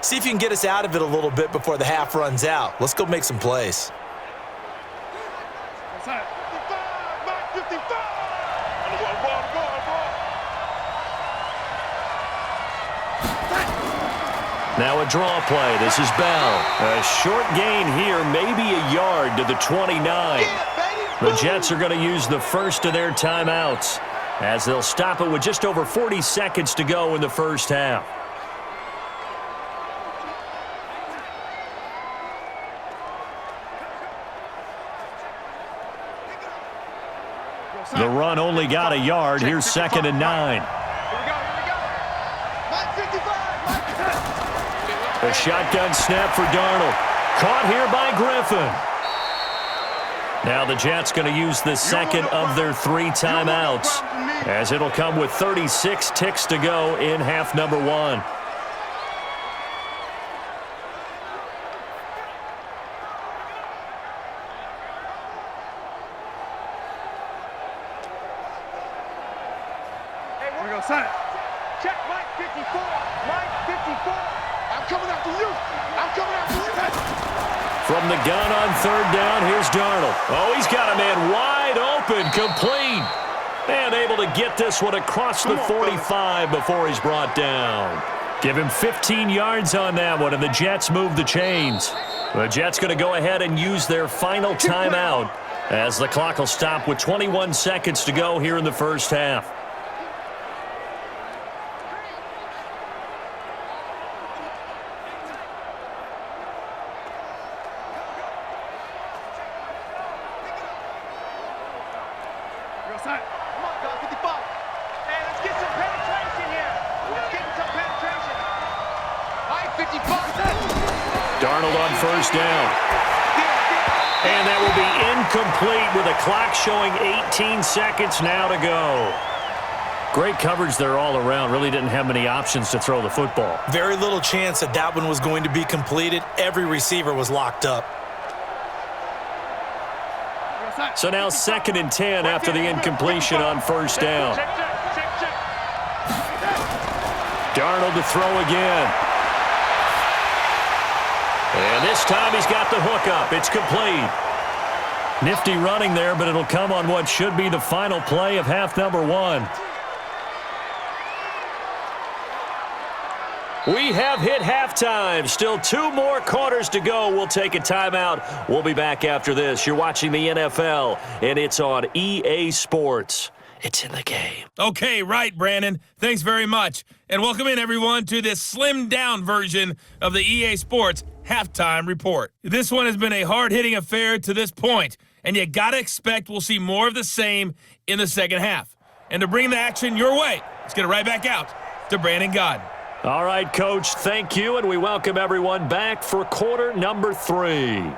See if you can get us out of it a little bit before the half runs out. Let's go make some plays. Now a draw play. This is Bell. A short gain here, maybe a yard to the 29. The Jets are going to use the first of their timeouts as they'll stop it with just over 40 seconds to go in the first half. The run only got a yard. Here's 2nd and 9. A shotgun snap for Darnold. Caught here by Griffin. Now the Jets going to use the second of their 3 timeouts, as it'll come with 36 ticks to go in half number 1. Here we go, son. Check Mike 54. Mike 54. I'm coming after you. I'm coming after you. From the gun on 3rd down, here's Darnold. Oh, he's got a man wide open, complete. And able to get this one across the 45 before he's brought down. Give him 15 yards on that one, and the Jets move the chains. The Jets going to go ahead and use their final timeout as the clock will stop with 21 seconds to go here in the first half. Darnold on 1st down. And that will be incomplete with a clock showing 18 seconds now to go. Great coverage there all around. Really didn't have many options to throw the football. Very little chance that that one was going to be completed. Every receiver was locked up. So now 2nd and 10 after the incompletion on 1st down. Darnold to throw again. And this time he's got the hook up. It's complete. Nifty running there, but it'll come on what should be the final play of half number 1. We have hit halftime. Still 2 more quarters to go. We'll take a timeout. We'll be back after this. You're watching the NFL, and it's on EA Sports. It's in the game. Okay, right, Brandon. Thanks very much. And welcome in, everyone, to this slimmed-down version of the EA Sports Halftime Report. This one has been a hard-hitting affair to this point, and you got to expect we'll see more of the same in the second half. And to bring the action your way, let's get it right back out to Brandon Godden. All right, Coach, thank you, and we welcome everyone back for quarter number 3.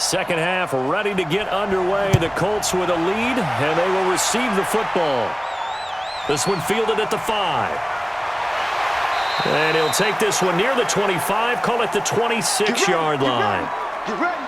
Second half ready to get underway. The Colts with a lead, and they will receive the football. This one fielded at the 5. And he'll take this one near the 25, call it the 26-yard line. Get ready.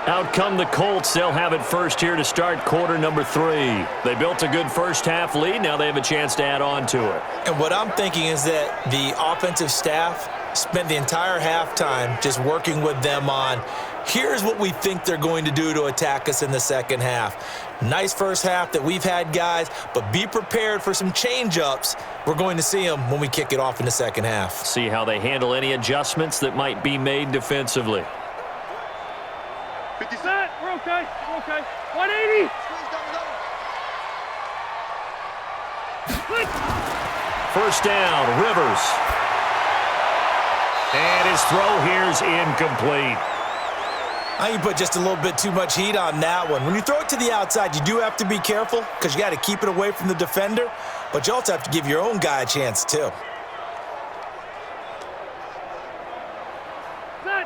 Out come the Colts. They'll have it first here to start quarter number 3. They built a good first half lead. Now they have a chance to add on to it. And what I'm thinking is that the offensive staff spent the entire halftime just working with them on, here's what we think they're going to do to attack us in the second half. Nice first half that we've had, guys, but be prepared for some change-ups. We're going to see them when we kick it off in the second half. See how they handle any adjustments that might be made defensively. 50 cent. We're okay. We're okay. 180. First down, Rivers. And his throw here's incomplete. I think you put just a little bit too much heat on that one. When you throw it to the outside, you do have to be careful because you got to keep it away from the defender, but you also have to give your own guy a chance too.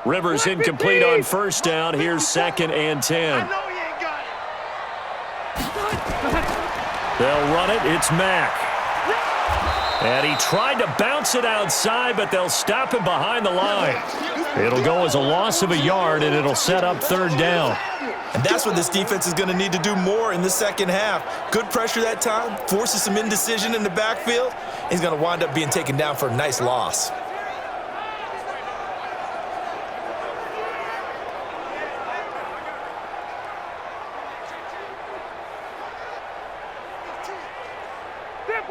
Rivers incomplete on first down. Here's 2nd and 10. I know you ain't got it. They'll run it. It's Mack. And he tried to bounce it outside, but they'll stop him behind the line. It'll go as a loss of a yard, and it'll set up 3rd down. And that's what this defense is going to need to do more in the second half. Good pressure that time, forces some indecision in the backfield. He's going to wind up being taken down for a nice loss.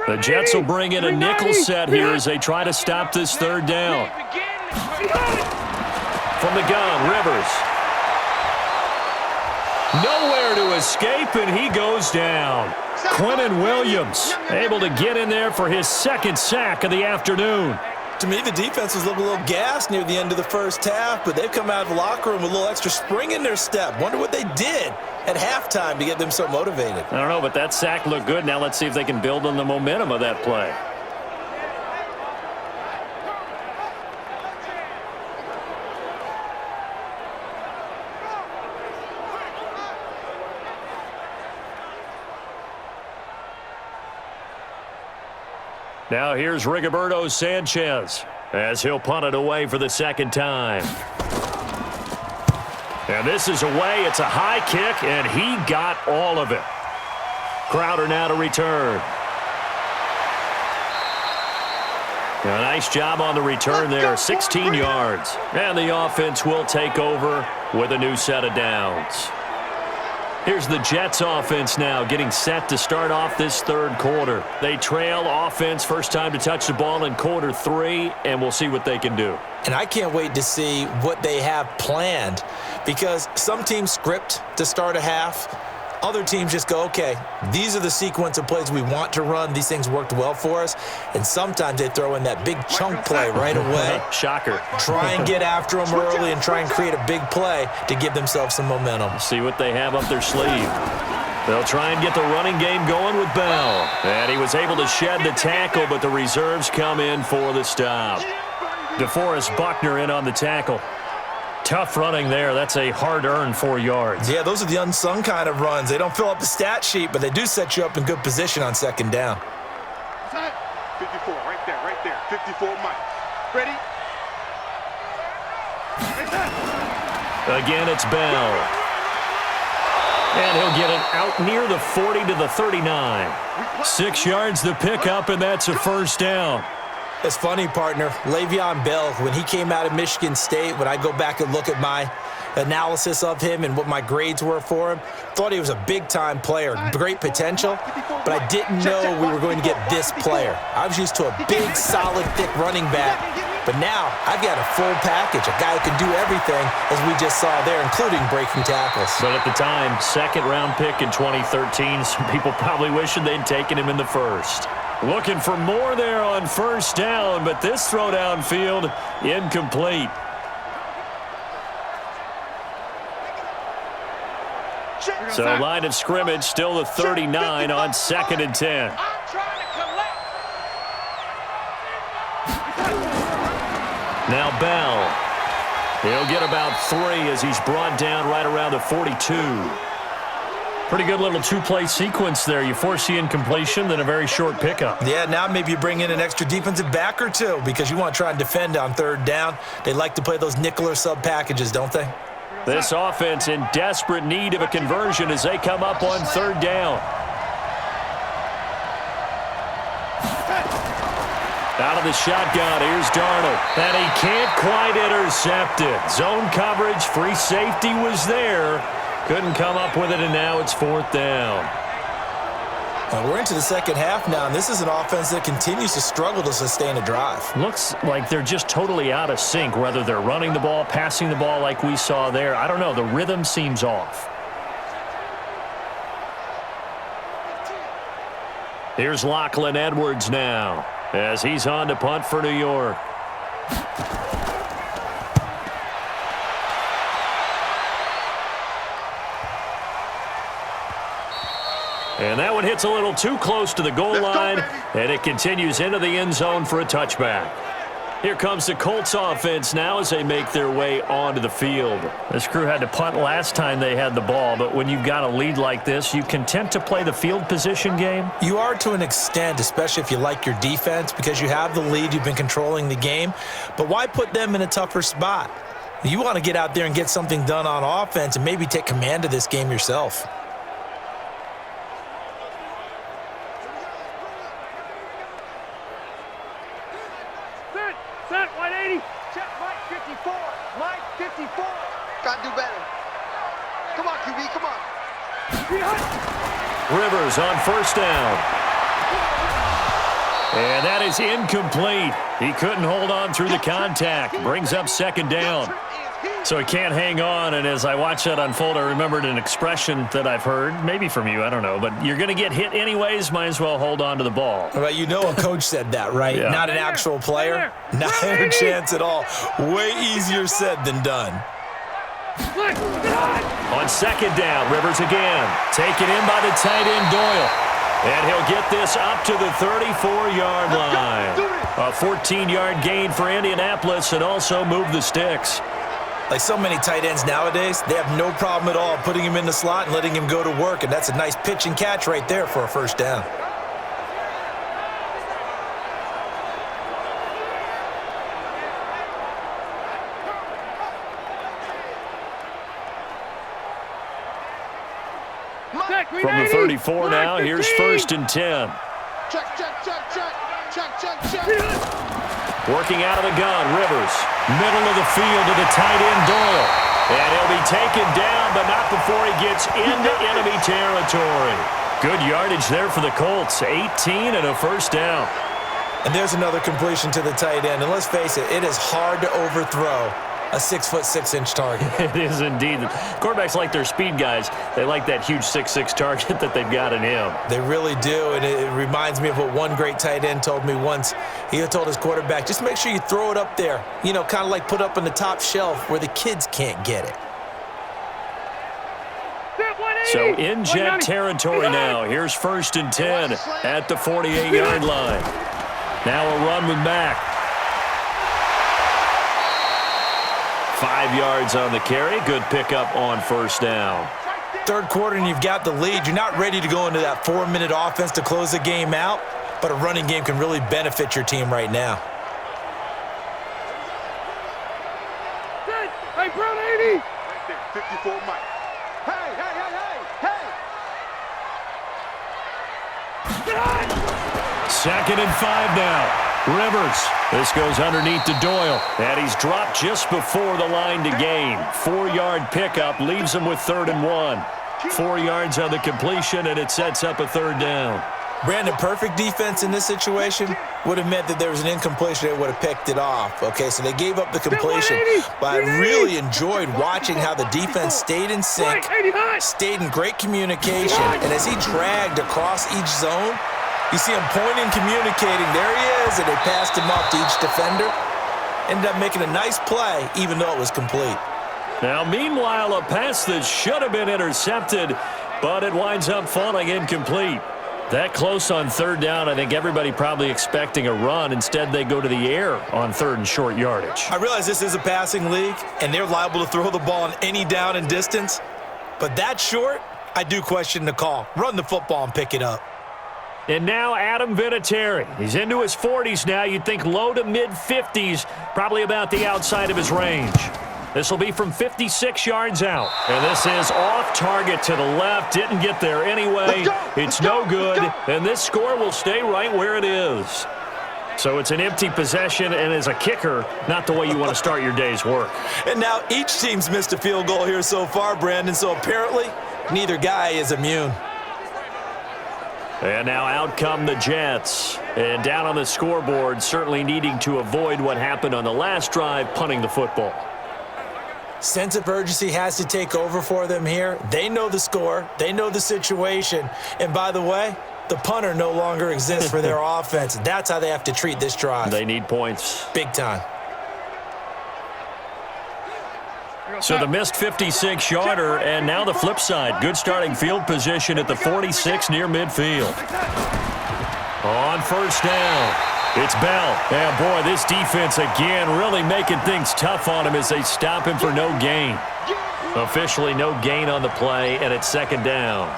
The Jets will bring in a nickel set here as they try to stop this 3rd down. From the gun, Rivers. Nowhere to escape, and he goes down. Quentin Williams able to get in there for his 2nd sack of the afternoon. To me, the defense was looking a little gassed near the end of the first half, but they've come out of the locker room with a little extra spring in their step. Wonder what they did at halftime to get them so motivated. I don't know, but that sack looked good. Now let's see if they can build on the momentum of that play. Now here's Rigoberto Sanchez as he'll punt it away for the 2nd time. And this is away. It's a high kick, and he got all of it. Crowder now to return. A nice job on the return there, 16 yards. And the offense will take over with a new set of downs. Here's the Jets offense now getting set to start off this 3rd quarter. They trail offense, first time to touch the ball in quarter 3, and we'll see what they can do. And I can't wait to see what they have planned because some teams script to start a half. Other teams just go, okay, these are the sequence of plays we want to run. These things worked well for us. And sometimes they throw in that big chunk play right away. Shocker. Try and get after them early and try and create a big play to give themselves some momentum. See what they have up their sleeve. They'll try and get the running game going with Bell. And he was able to shed the tackle, but the reserves come in for the stop. DeForest Buckner in on the tackle. Tough running there. That's a hard-earned 4 yards. Yeah, those are the unsung kind of runs. They don't fill up the stat sheet, but they do set you up in good position on 2nd down. 54, right there. 54, Mike. Ready? Again, it's Bell. And he'll get it out near the 40 to the 39. 6 yards to pick up, and that's a 1st down. It's funny, partner. Le'Veon Bell, when he came out of Michigan State, when I go back and look at my analysis of him and what my grades were for him, thought he was a big-time player, great potential, but I didn't know we were going to get this player. I was used to a big, solid, thick running back, but now I've got a full package, a guy who can do everything, as we just saw there, including breaking tackles. But at the time, 2nd-round pick in 2013, some people probably wishing they'd taken him in the 1st. Looking for more there on 1st down, but this throw downfield incomplete. So line of scrimmage still the 39 on 2nd and 10. Now Bell. He'll get about 3 as he's brought down right around the 42. Pretty good little two-play sequence there. You force the incompletion, then a very short pickup. Yeah, now maybe you bring in an extra defensive back or two because you want to try and defend on third down. They like to play those nickel or sub packages, don't they? This offense in desperate need of a conversion as they come up on third down. Out of the shotgun, here's Darnold. And he can't quite intercept it. Zone coverage, free safety was there. Couldn't come up with it, and now it's fourth down. We're into the second half now, and this is an offense that continues to struggle to sustain a drive. Looks like they're just totally out of sync, whether they're running the ball, passing the ball like we saw there. I don't know. The rhythm seems off. Here's Lachlan Edwards now as he's on to punt for New York. And that one hits a little too close to the goal line, and it continues into the end zone for a touchback. Here comes the Colts offense now as they make their way onto the field. This crew had to punt last time they had the ball, but when you've got a lead like this, you content to play the field position game? You are to an extent, especially if you like your defense, because you have the lead, you've been controlling the game. But why put them in a tougher spot? You want to get out there and get something done on offense and maybe take command of this game yourself. Set, 180. Check, Mike 54. Mike 54. Got to do better. Come on, QB, come on. Rivers on first down. And that is incomplete. He couldn't hold on through the contact. Brings up second down. So he can't hang on, and as I watch that unfold, I remembered an expression that I've heard, maybe from you, I don't know, but you're going to get hit anyways, might as well hold on to the ball. Well, you know a coach said that, right? Yeah. Not an actual player. Not a chance at all. Way easier said than done. On second down, Rivers again. Taken in by the tight end Doyle. And he'll get this up to the 34-yard line. A 14-yard gain for Indianapolis and also move the sticks. Like so many tight ends nowadays, they have no problem at all putting him in the slot and letting him go to work, and that's a nice pitch and catch right there for a first down. From the 34 now, here's first and 10. Check. Working out of the gun, Rivers. Middle of the field to the tight end Doyle. And he'll be taken down, but not before he gets into enemy territory. Good yardage there for the Colts. 18 and a first down. And there's another completion to the tight end. And let's face it, it is hard to overthrow a 6'6" target. It is indeed. Quarterbacks like their speed guys. They like that huge 6'6" target that they've got in him. They really do, and it reminds me of what one great tight end told me once. He told his quarterback, just make sure you throw it up there, you know, kind of like put up on the top shelf where the kids can't get it. So in jet territory now. Here's first and 10 at the 48-yard line. Now a run with Mack. 5 yards on the carry. Good pickup on first down. Third quarter and you've got the lead. You're not ready to go into that 4-minute offense to close the game out, but a running game can really benefit your team right now. Hey, Brown 80. Right there, 54 Mike. Hey. Second and 5 now. Rivers. This goes underneath to Doyle. And he's dropped just before the line to gain. 4-yard pickup leaves him with 3rd and 1. 4 yards on the completion, and it sets up a third down. Brandon, perfect defense in this situation would have meant that there was an incompletion that would have picked it off. Okay, so they gave up the completion. But I really enjoyed watching how the defense stayed in sync, stayed in great communication, and as he dragged across each zone, you see him pointing, communicating. There he is, and they passed him off to each defender. Ended up making a nice play, even though it was complete. Now, meanwhile, a pass that should have been intercepted, but it winds up falling incomplete. That close on third down, I think everybody probably expecting a run. Instead, they go to the air on third and short yardage. I realize this is a passing league, and they're liable to throw the ball on any down and distance. But that short, I do question the call. Run the football and pick it up. And now Adam Vinatieri. He's into his 40s now. You'd think low to mid-50s, probably about the outside of his range. This will be from 56 yards out. And this is off target to the left. Didn't get there anyway. It's no good. And this score will stay right where it is. So it's an empty possession, and as a kicker, not the way you want to start your day's work. And now each team's missed a field goal here so far, Brandon, so apparently neither guy is immune. And now out come the Jets. And down on the scoreboard, certainly needing to avoid what happened on the last drive, punting the football. Sense of urgency has to take over for them here. They know the score. They know the situation. And by the way, the punter no longer exists for their offense. That's how they have to treat this drive. They need points. Big time. So the missed 56-yarder, and now the flip side. Good starting field position at the 46 near midfield. On first down, it's Bell. And boy, this defense again really making things tough on him as they stop him for no gain. Officially no gain on the play, and it's second down.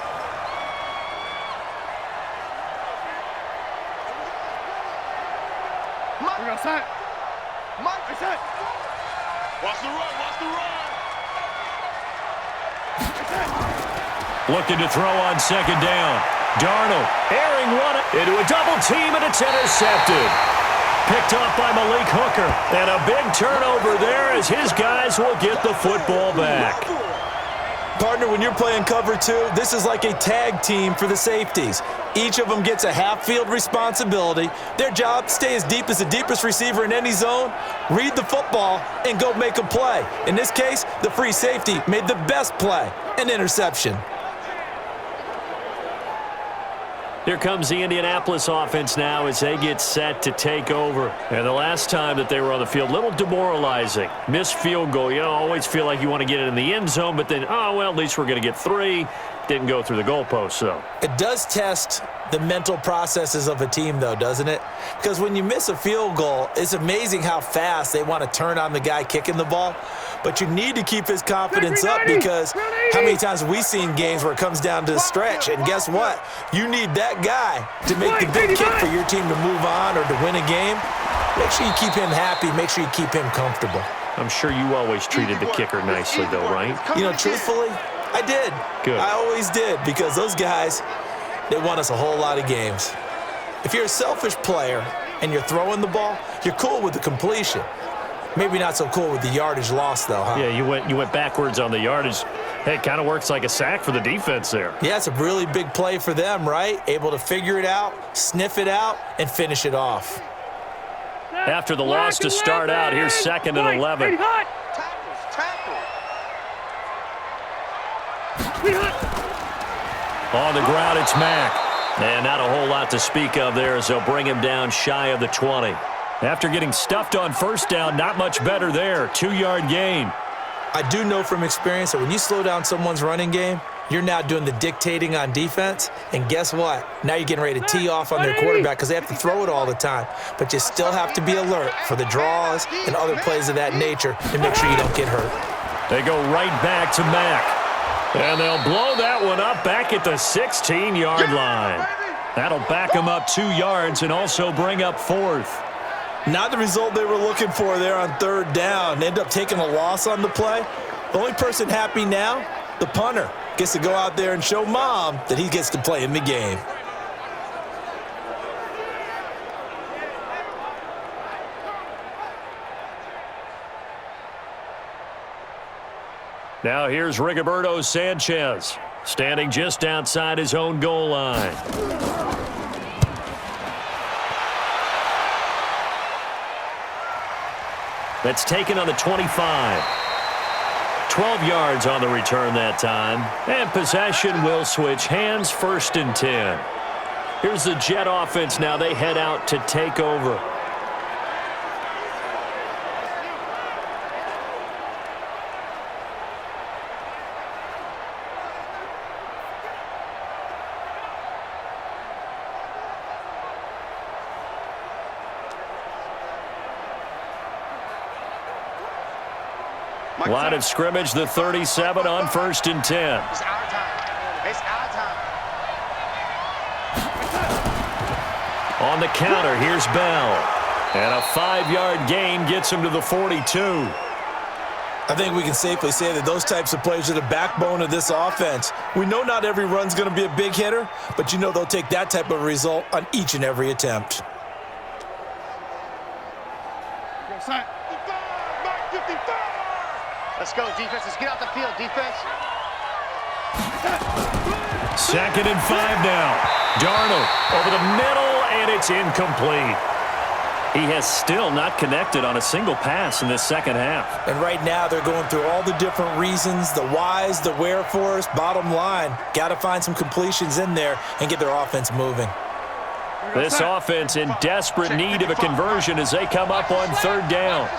We're outside. Mike, Outside. watch the run, watch the run. Looking to throw on second down. Darnold airing one into a double team, and it's intercepted. Picked off by Malik Hooker. And a big turnover there as his guys will get the football back. Partner, when you're playing cover two, this is like a tag team for the safeties. Each of them gets a half-field responsibility. Their job, stay as deep as the deepest receiver in any zone, read the football, and go make a play. In this case, the free safety made the best play, an interception. Here comes the Indianapolis offense now as they get set to take over. And the last time that they were on the field, a little demoralizing. Missed field goal. You always feel like you want to get it in the end zone, but then, oh, well, at least we're going to get three. Didn't go through the goalpost, though. It does test the mental processes of a team, though, doesn't it? Because when you miss a field goal, it's amazing how fast they want to turn on the guy kicking the ball. But you need to keep his confidence up because how many times have we seen games where it comes down to the stretch? And guess what? You need that guy to make the big kick for your team to move on or to win a game. Make sure you keep him happy. Make sure you keep him comfortable. I'm sure you always treated the kicker nicely, though, right? You know, truthfully, I did. Good. I always did because those guys, they won us a whole lot of games. If you're a selfish player and you're throwing the ball, you're cool with the completion. Maybe not so cool with the yardage loss, though, huh? Yeah, you went backwards on the yardage. Hey, it kind of works like a sack for the defense there. Yeah, it's a really big play for them, right? Able to figure it out, sniff it out, and finish it off. After the loss to start out, here's second and 11. On the ground, it's Mack. And not a whole lot to speak of there as they'll bring him down shy of the 20. After getting stuffed on first down, not much better there. 2-yard gain. I do know from experience that when you slow down someone's running game, you're now doing the dictating on defense. And guess what? Now you're getting ready to tee off on their quarterback because they have to throw it all the time. But you still have to be alert for the draws and other plays of that nature to make sure you don't get hurt. They go right back to Mack. And they'll blow that one up back at the 16-yard line. That'll back them up 2 yards and also bring up fourth. Not the result they were looking for there on third down. They end up taking a loss on the play. The only person happy now, the punter, gets to go out there and show mom that he gets to play in the game. Now here's Rigoberto Sanchez, standing just outside his own goal line. That's taken on the 25. 12 yards on the return that time. And possession will switch hands, 1st and 10. Here's the Jet offense now. They head out to take over. Line of scrimmage, the 37 on 1st and 10. It's our time. It's our time. On the counter, here's Bell. And a 5-yard gain gets him to the 42. I think we can safely say that those types of plays are the backbone of this offense. We know not every run's going to be a big hitter, but you know they'll take that type of result on each and every attempt. Let's go, defense. Let's get out the field, defense. 2nd and 5 now. Darnold over the middle, and it's incomplete. He has still not connected on a single pass in this second half. And right now they're going through all the different reasons, the whys, the wherefores. Bottom line, got to find some completions in there and get their offense moving. This offense in desperate need of a conversion as they come up on 3rd down.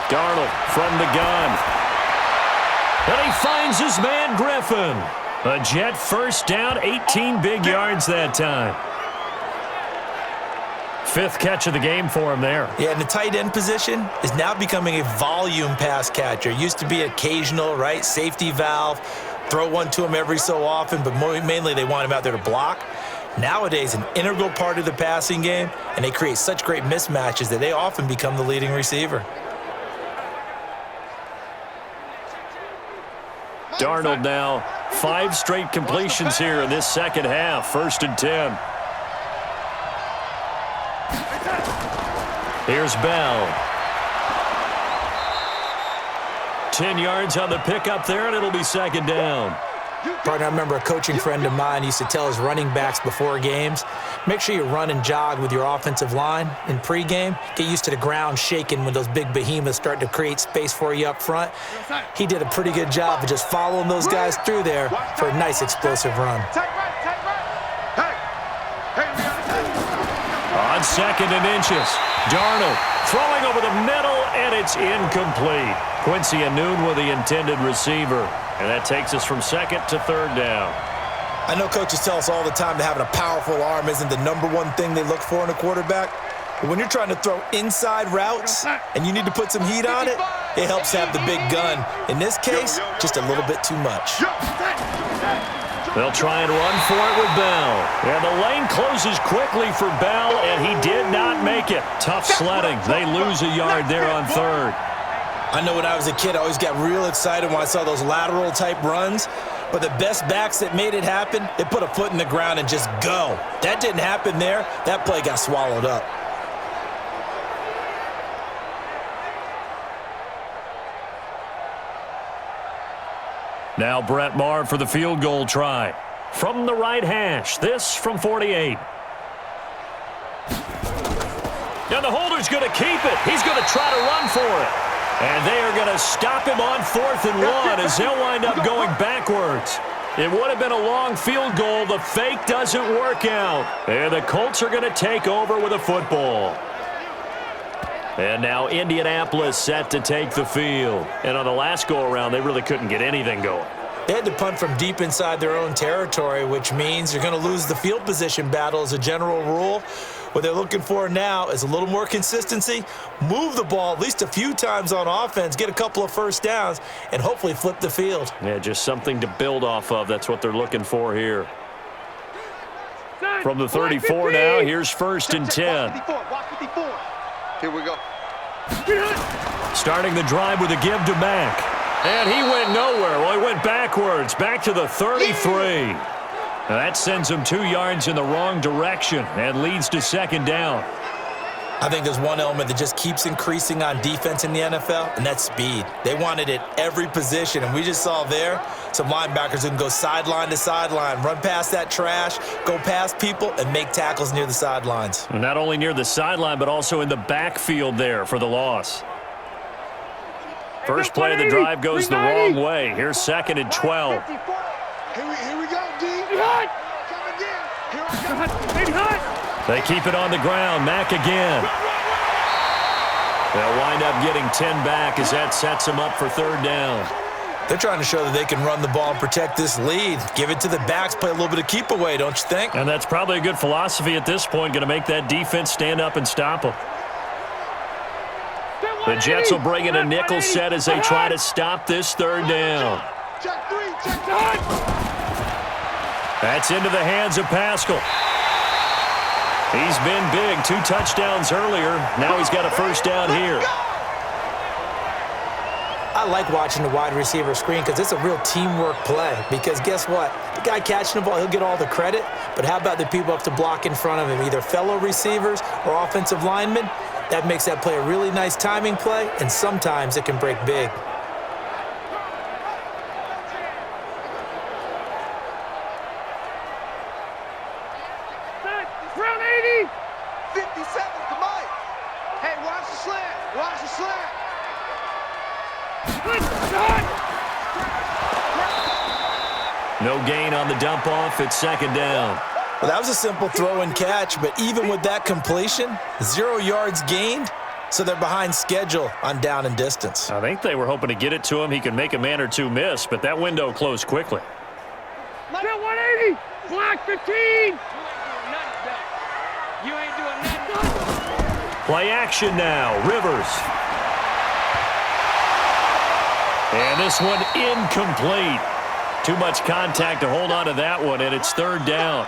Darnold from the gun. And he finds his man Griffin. A Jet first down, 18 big yards that time. 5th catch of the game for him there. Yeah, and the tight end position is now becoming a volume pass catcher. Used to be occasional, right? Safety valve. Throw one to him every so often, but mainly they want him out there to block. Nowadays, an integral part of the passing game, and they create such great mismatches that they often become the leading receiver. Darnold now 5 straight completions here in this second half. 1st and 10. Here's Bell. 10 yards on the pickup there, and it'll be 2nd down. Partner, I remember a coaching friend of mine used to tell his running backs before games, make sure you run and jog with your offensive line in pregame. Get used to the ground shaking when those big behemoths start to create space for you up front. He did a pretty good job of just following those guys through there for a nice explosive run. On 2nd and inches, Darnold throwing over the middle, and it's incomplete. Quincy Anoon with the intended receiver. And that takes us from 2nd to 3rd down. I know coaches tell us all the time that having a powerful arm isn't the #1 thing they look for in a quarterback. But when you're trying to throw inside routes and you need to put some heat on it, it helps have the big gun. In this case, just a little bit too much. They'll try and run for it with Bell. And the lane closes quickly for Bell, and he did not make it. Tough sledding. They lose a yard there on 3rd. I know when I was a kid, I always got real excited when I saw those lateral-type runs. But the best backs that made it happen, they put a foot in the ground and just go. That didn't happen there. That play got swallowed up. Now Brett Maher for the field goal try. From the right hash, this from 48. And the holder's going to keep it. He's going to try to run for it. And they are going to stop him on 4th and 1 as they'll wind up going backwards. It would have been a long field goal. The fake doesn't work out. And the Colts are going to take over with a football. And now Indianapolis set to take the field. And on the last go-around, they really couldn't get anything going. They had to punt from deep inside their own territory, which means you're going to lose the field position battle as a general rule. What they're looking for now is a little more consistency, move the ball at least a few times on offense, get a couple of first downs, and hopefully flip the field. Yeah, just something to build off of. That's what they're looking for here. From the 34 now, here's 1st and 10. Here we go. Starting the drive with a give to Mack. And he went nowhere. Well, he went backwards, back to the 33. Now that sends him 2 yards in the wrong direction and leads to 2nd down. I think there's one element that just keeps increasing on defense in the NFL, and that's speed. They want it at every position, and we just saw there some linebackers who can go sideline to sideline, run past that trash, go past people, and make tackles near the sidelines. Not only near the sideline, but also in the backfield there for the loss. First play of the drive goes the wrong way. Here's 2nd and 12. Here we go, D. Come again. They keep it on the ground. Mack again. They'll wind up getting 10 back as that sets them up for 3rd down. They're trying to show that they can run the ball and protect this lead. Give it to the backs, play a little bit of keep away, don't you think? And that's probably a good philosophy at this point, going to make that defense stand up and stop them. The Jets will bring in a nickel set as they try to stop this third down. Check 3, check 3. That's into the hands of Pascal. He's been big. 2 touchdowns earlier. Now he's got a first down here. I like watching the wide receiver screen because it's a real teamwork play. Because guess what? The guy catching the ball, he'll get all the credit. But how about the people up to block in front of him, either fellow receivers or offensive linemen? That makes that play a really nice timing play, and sometimes it can break big. Round 80. 57, come on. Hey, watch the slant. Watch the slant. No gain on the dump off. It's second down. Well, that was a simple throw and catch, but even with that completion, 0 yards gained, so they're behind schedule on down and distance. I think they were hoping to get it to him. He could make a man or two miss, but that window closed quickly. Get 180. Block 15. You ain't doing nothing. Play action now. Rivers. And this one incomplete. Too much contact to hold on to that one, and it's third down.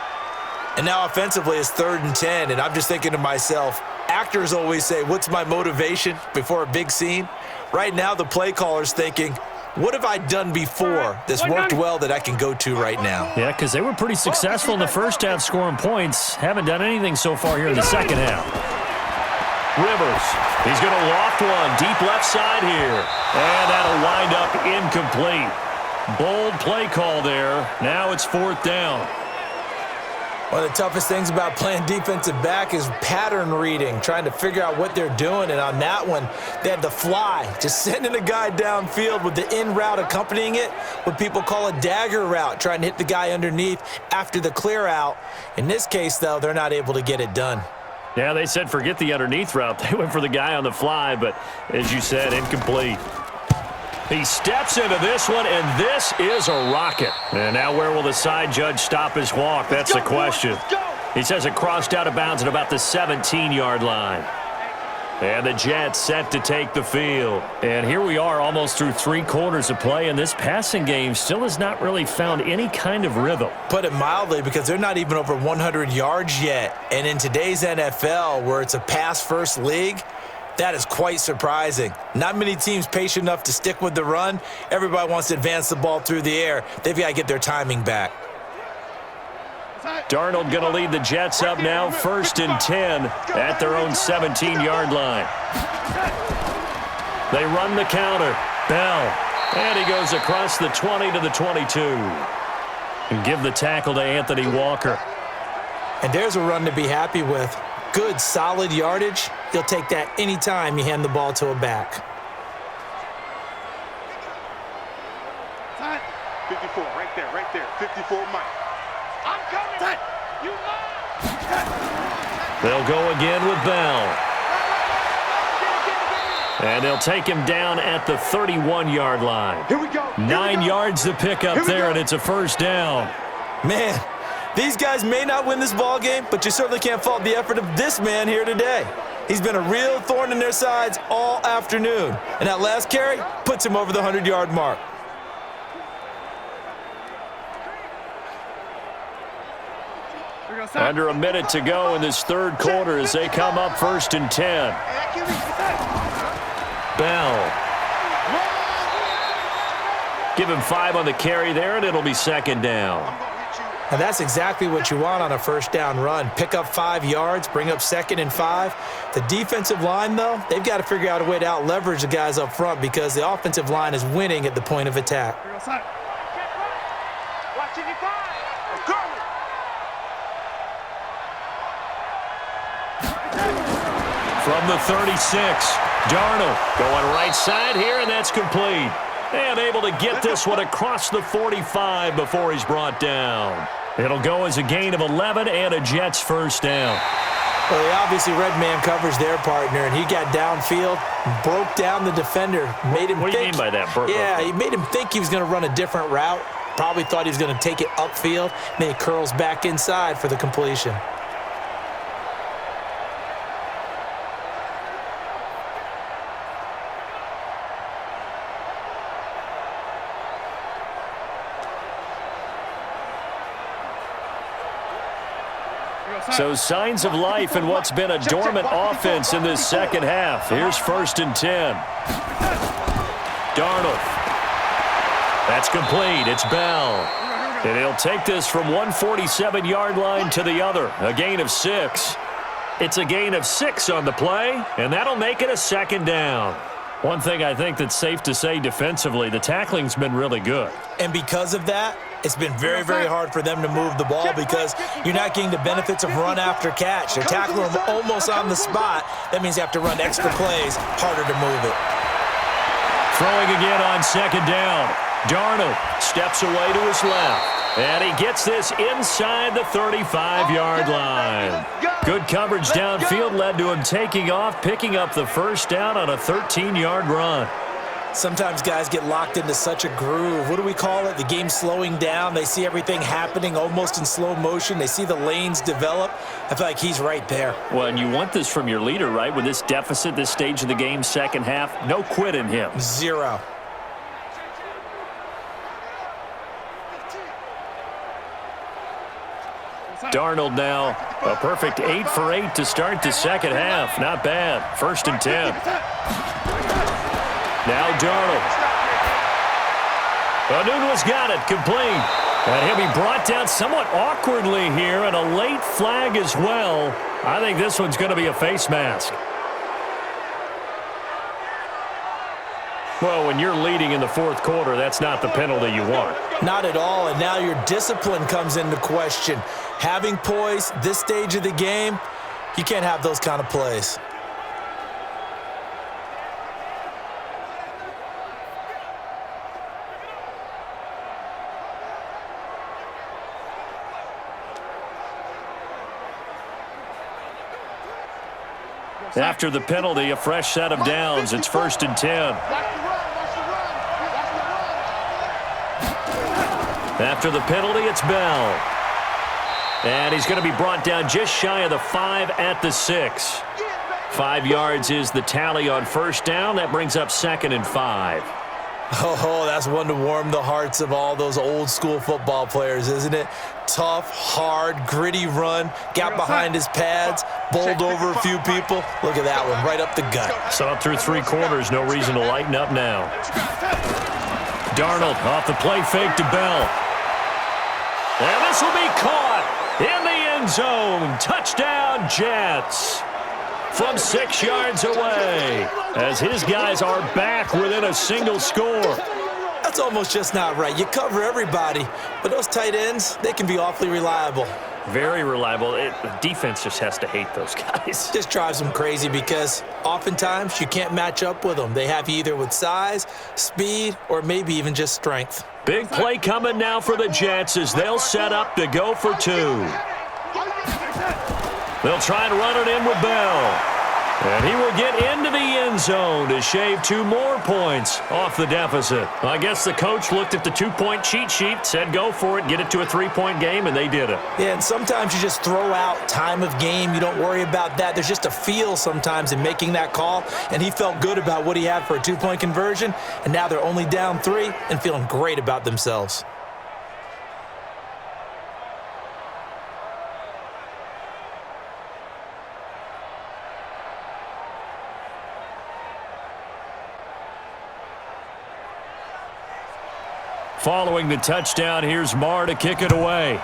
And now offensively it's 3rd and 10, and I'm just thinking to myself, actors always say, what's my motivation before a big scene? Right now the play caller's thinking, what have I done before this worked well that I can go to right now? Yeah, because they were pretty successful in the first half scoring points. Haven't done anything so far here in the second half. Rivers, he's going to loft one deep left side here. And that'll wind up incomplete. Bold play call there. Now it's 4th down. One of the toughest things about playing defensive back is pattern reading, trying to figure out what they're doing. And on that one, they had the fly, just sending a guy downfield with the in route accompanying it, what people call a dagger route, trying to hit the guy underneath after the clear out. In this case, though, they're not able to get it done. Yeah, they said forget the underneath route. They went for the guy on the fly, but as you said, incomplete. He steps into this one, and this is a rocket. And now where will the side judge stop his walk? That's the question. He says it crossed out of bounds at about the 17-yard line. And the Jets set to take the field. And here we are almost through 3 quarters of play, and this passing game still has not really found any kind of rhythm. Put it mildly, because they're not even over 100 yards yet. And in today's NFL, where it's a pass-first league, that is quite surprising. Not many teams patient enough to stick with the run. Everybody wants to advance the ball through the air. They've got to get their timing back. Darnold going to lead the Jets up now, 1st and 10 at their own 17-yard line. They run the counter. Bell. And he goes across the 20 to the 22. And give the tackle to Anthony Walker. And there's a run to be happy with. Good, solid yardage. He'll take that anytime you hand the ball to a back. 54, right there. 54, Mike. I'm coming. You They'll go again with Bell. And they'll take him down at the 31-yard line. Here we go. 9 yards to pick up there, and it's a first down. Man, these guys may not win this ball game, but you certainly can't fault the effort of this man here today. He's been a real thorn in their sides all afternoon. And that last carry puts him over the 100-yard mark. Under a minute to go in this third quarter as they come up 1st and 10. Bell. Give him 5 on the carry there, and it'll be second down. And that's exactly what you want on a first down run. Pick up 5 yards, bring up 2nd and 5. The defensive line, though, they've got to figure out a way to out-leverage the guys up front because the offensive line is winning at the point of attack. From the 36, Darnold going right side here, and that's complete. And able to get this one across the 45 before he's brought down. It'll go as a gain of 11 and a Jets first down. Well, they obviously red man covers their partner, and he got downfield, broke down the defender, made him What do you mean by that? Yeah, he made him think he was going to run a different route. Probably thought he was going to take it upfield. Then he curls back inside for the completion. So signs of life in what's been a dormant offense in this second half. Here's 1st and 10. Darnold. That's complete. It's Bell. And he'll take this from 147-yard line to the other. A gain of 6. It's a gain of 6 on the play, and that'll make it a 2nd down. One thing I think that's safe to say defensively, the tackling's been really good. And because of that, it's been very, very hard for them to move the ball because you're not getting the benefits of run after catch. They're tackling them almost on the spot. That means you have to run extra plays, harder to move it. Throwing again on 2nd down. Darnold steps away to his left, and he gets this inside the 35-yard line. Good coverage downfield led to him taking off, picking up the 1st down on a 13-yard run. Sometimes guys get locked into such a groove. What do we call it? The game slowing down. They see everything happening almost in slow motion. They see the lanes develop. I feel like he's right there. Well, and you want this from your leader, right? With this deficit, this stage of the game, second half, no quit in him. 0. Darnold now, a perfect 8 for 8 to start the second half. Not bad. 1st and 10. Now Darnold. Anunua's got it, complete. And he'll be brought down somewhat awkwardly here, and a late flag as well. I think this one's going to be a face mask. Well, when you're leading in the 4th quarter, that's not the penalty you want. Not at all, and now your discipline comes into question. Having poise this stage of the game, you can't have those kind of plays. After the penalty, a fresh set of downs. It's 1st and 10. After the penalty, it's Bell. And he's going to be brought down just shy of the 5 at the 6. 5 yards is the tally on 1st down. That brings up 2nd and 5. Oh, that's one to warm the hearts of all those old school football players, isn't it? Tough, hard, gritty run, got behind his pads, bowled over a few people. Look at that one, right up the gut. So up through 3 quarters, no reason to lighten up now. Darnold off the play fake to Bell. And this will be caught in the end zone. Touchdown, Jets. From 6 yards away, as his guys are back within a single score. That's almost just not right. You cover everybody, but those tight ends, they can be awfully reliable. Very reliable. The defense just has to hate those guys. This drives them crazy because oftentimes you can't match up with them. They have you either with size, speed, or maybe even just strength. Big play coming now for the Jets as they'll set up to go for 2. They'll try and run it in with Bell. And he will get into the end zone to shave 2 more points off the deficit. I guess the coach looked at the 2-point cheat sheet, said go for it, get it to a 3-point game, and they did it. Yeah, and sometimes you just throw out time of game. You don't worry about that. There's just a feel sometimes in making that call, and he felt good about what he had for a 2-point conversion, and now they're only down 3 and feeling great about themselves. Following the touchdown, here's Marr to kick it away.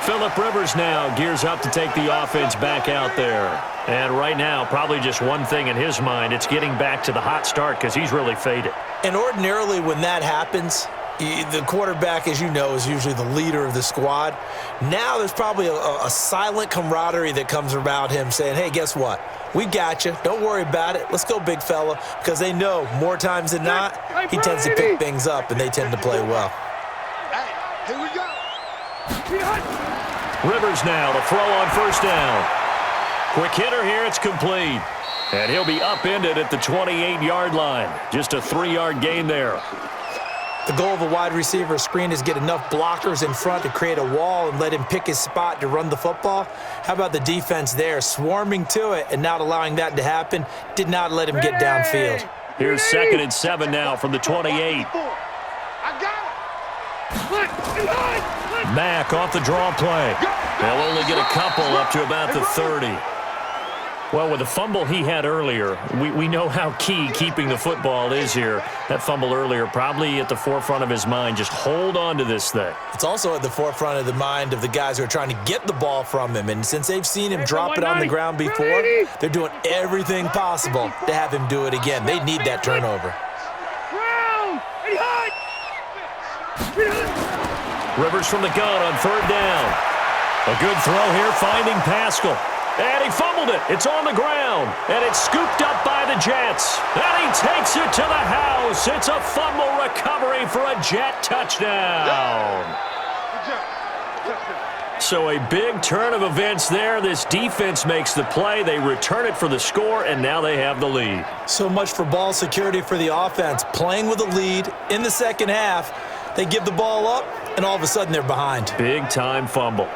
Phillip Rivers now gears up to take the offense back out there. And right now, probably just one thing in his mind, it's getting back to the hot start because he's really faded. And ordinarily when that happens, the quarterback, as you know, is usually the leader of the squad. Now there's probably a silent camaraderie that comes about him saying, hey, guess what? We got you. Don't worry about it. Let's go, big fella. Because they know more times than not, he tends to pick things up, and they tend to play well. Hey, here we go. Rivers now to throw on 1st down. Quick hitter here. It's complete. And he'll be upended at the 28-yard line. Just a 3-yard gain there. The goal of a wide receiver screen is get enough blockers in front to create a wall and let him pick his spot to run the football. How about the defense there, swarming to it and not allowing that to happen? Did not let him get downfield. Here's 2nd and 7 now from the 28. I got it. Mack off the draw play. They'll only get a couple up to about the 30. Well, with the fumble he had earlier, we know how key keeping the football is here. That fumble earlier probably at the forefront of his mind. Just hold on to this thing. It's also at the forefront of the mind of the guys who are trying to get the ball from him. And since they've seen him drop it on the ground before, they're doing everything possible to have him do it again. They need that turnover. Rivers from the gun on third down. A good throw here, finding Pascal. And he fumbled it. It's on the ground. And it's scooped up by the Jets. And he takes it to the house. It's a fumble recovery for a Jet touchdown. So a big turn of events there. This defense makes the play. They return it for the score, and now they have the lead. So much for ball security for the offense. Playing with a lead in the second half. They give the ball up, and all of a sudden they're behind. Big-time fumble.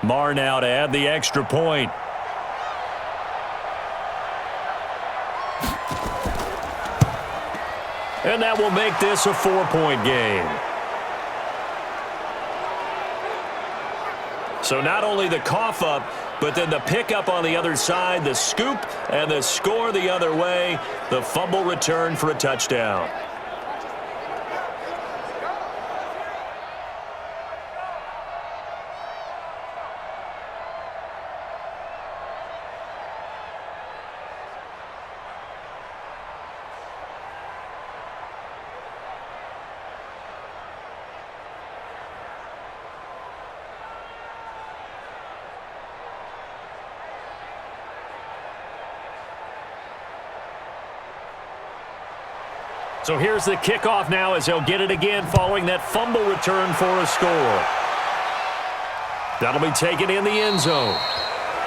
Marr now to add the extra point. And that will make this a 4-point game. So not only the cough up, but then the pickup on the other side, the scoop, and the score the other way. The fumble return for a touchdown. So here's the kickoff now as they'll get it again following that fumble return for a score. That'll be taken in the end zone.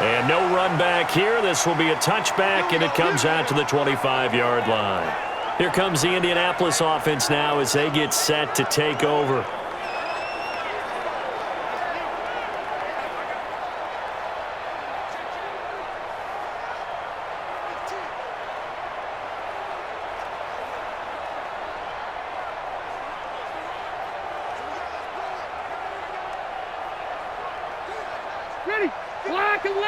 And no run back here. This will be a touchback, and it comes out to the 25-yard line. Here comes the Indianapolis offense now as they get set to take over. Ready? Black 11!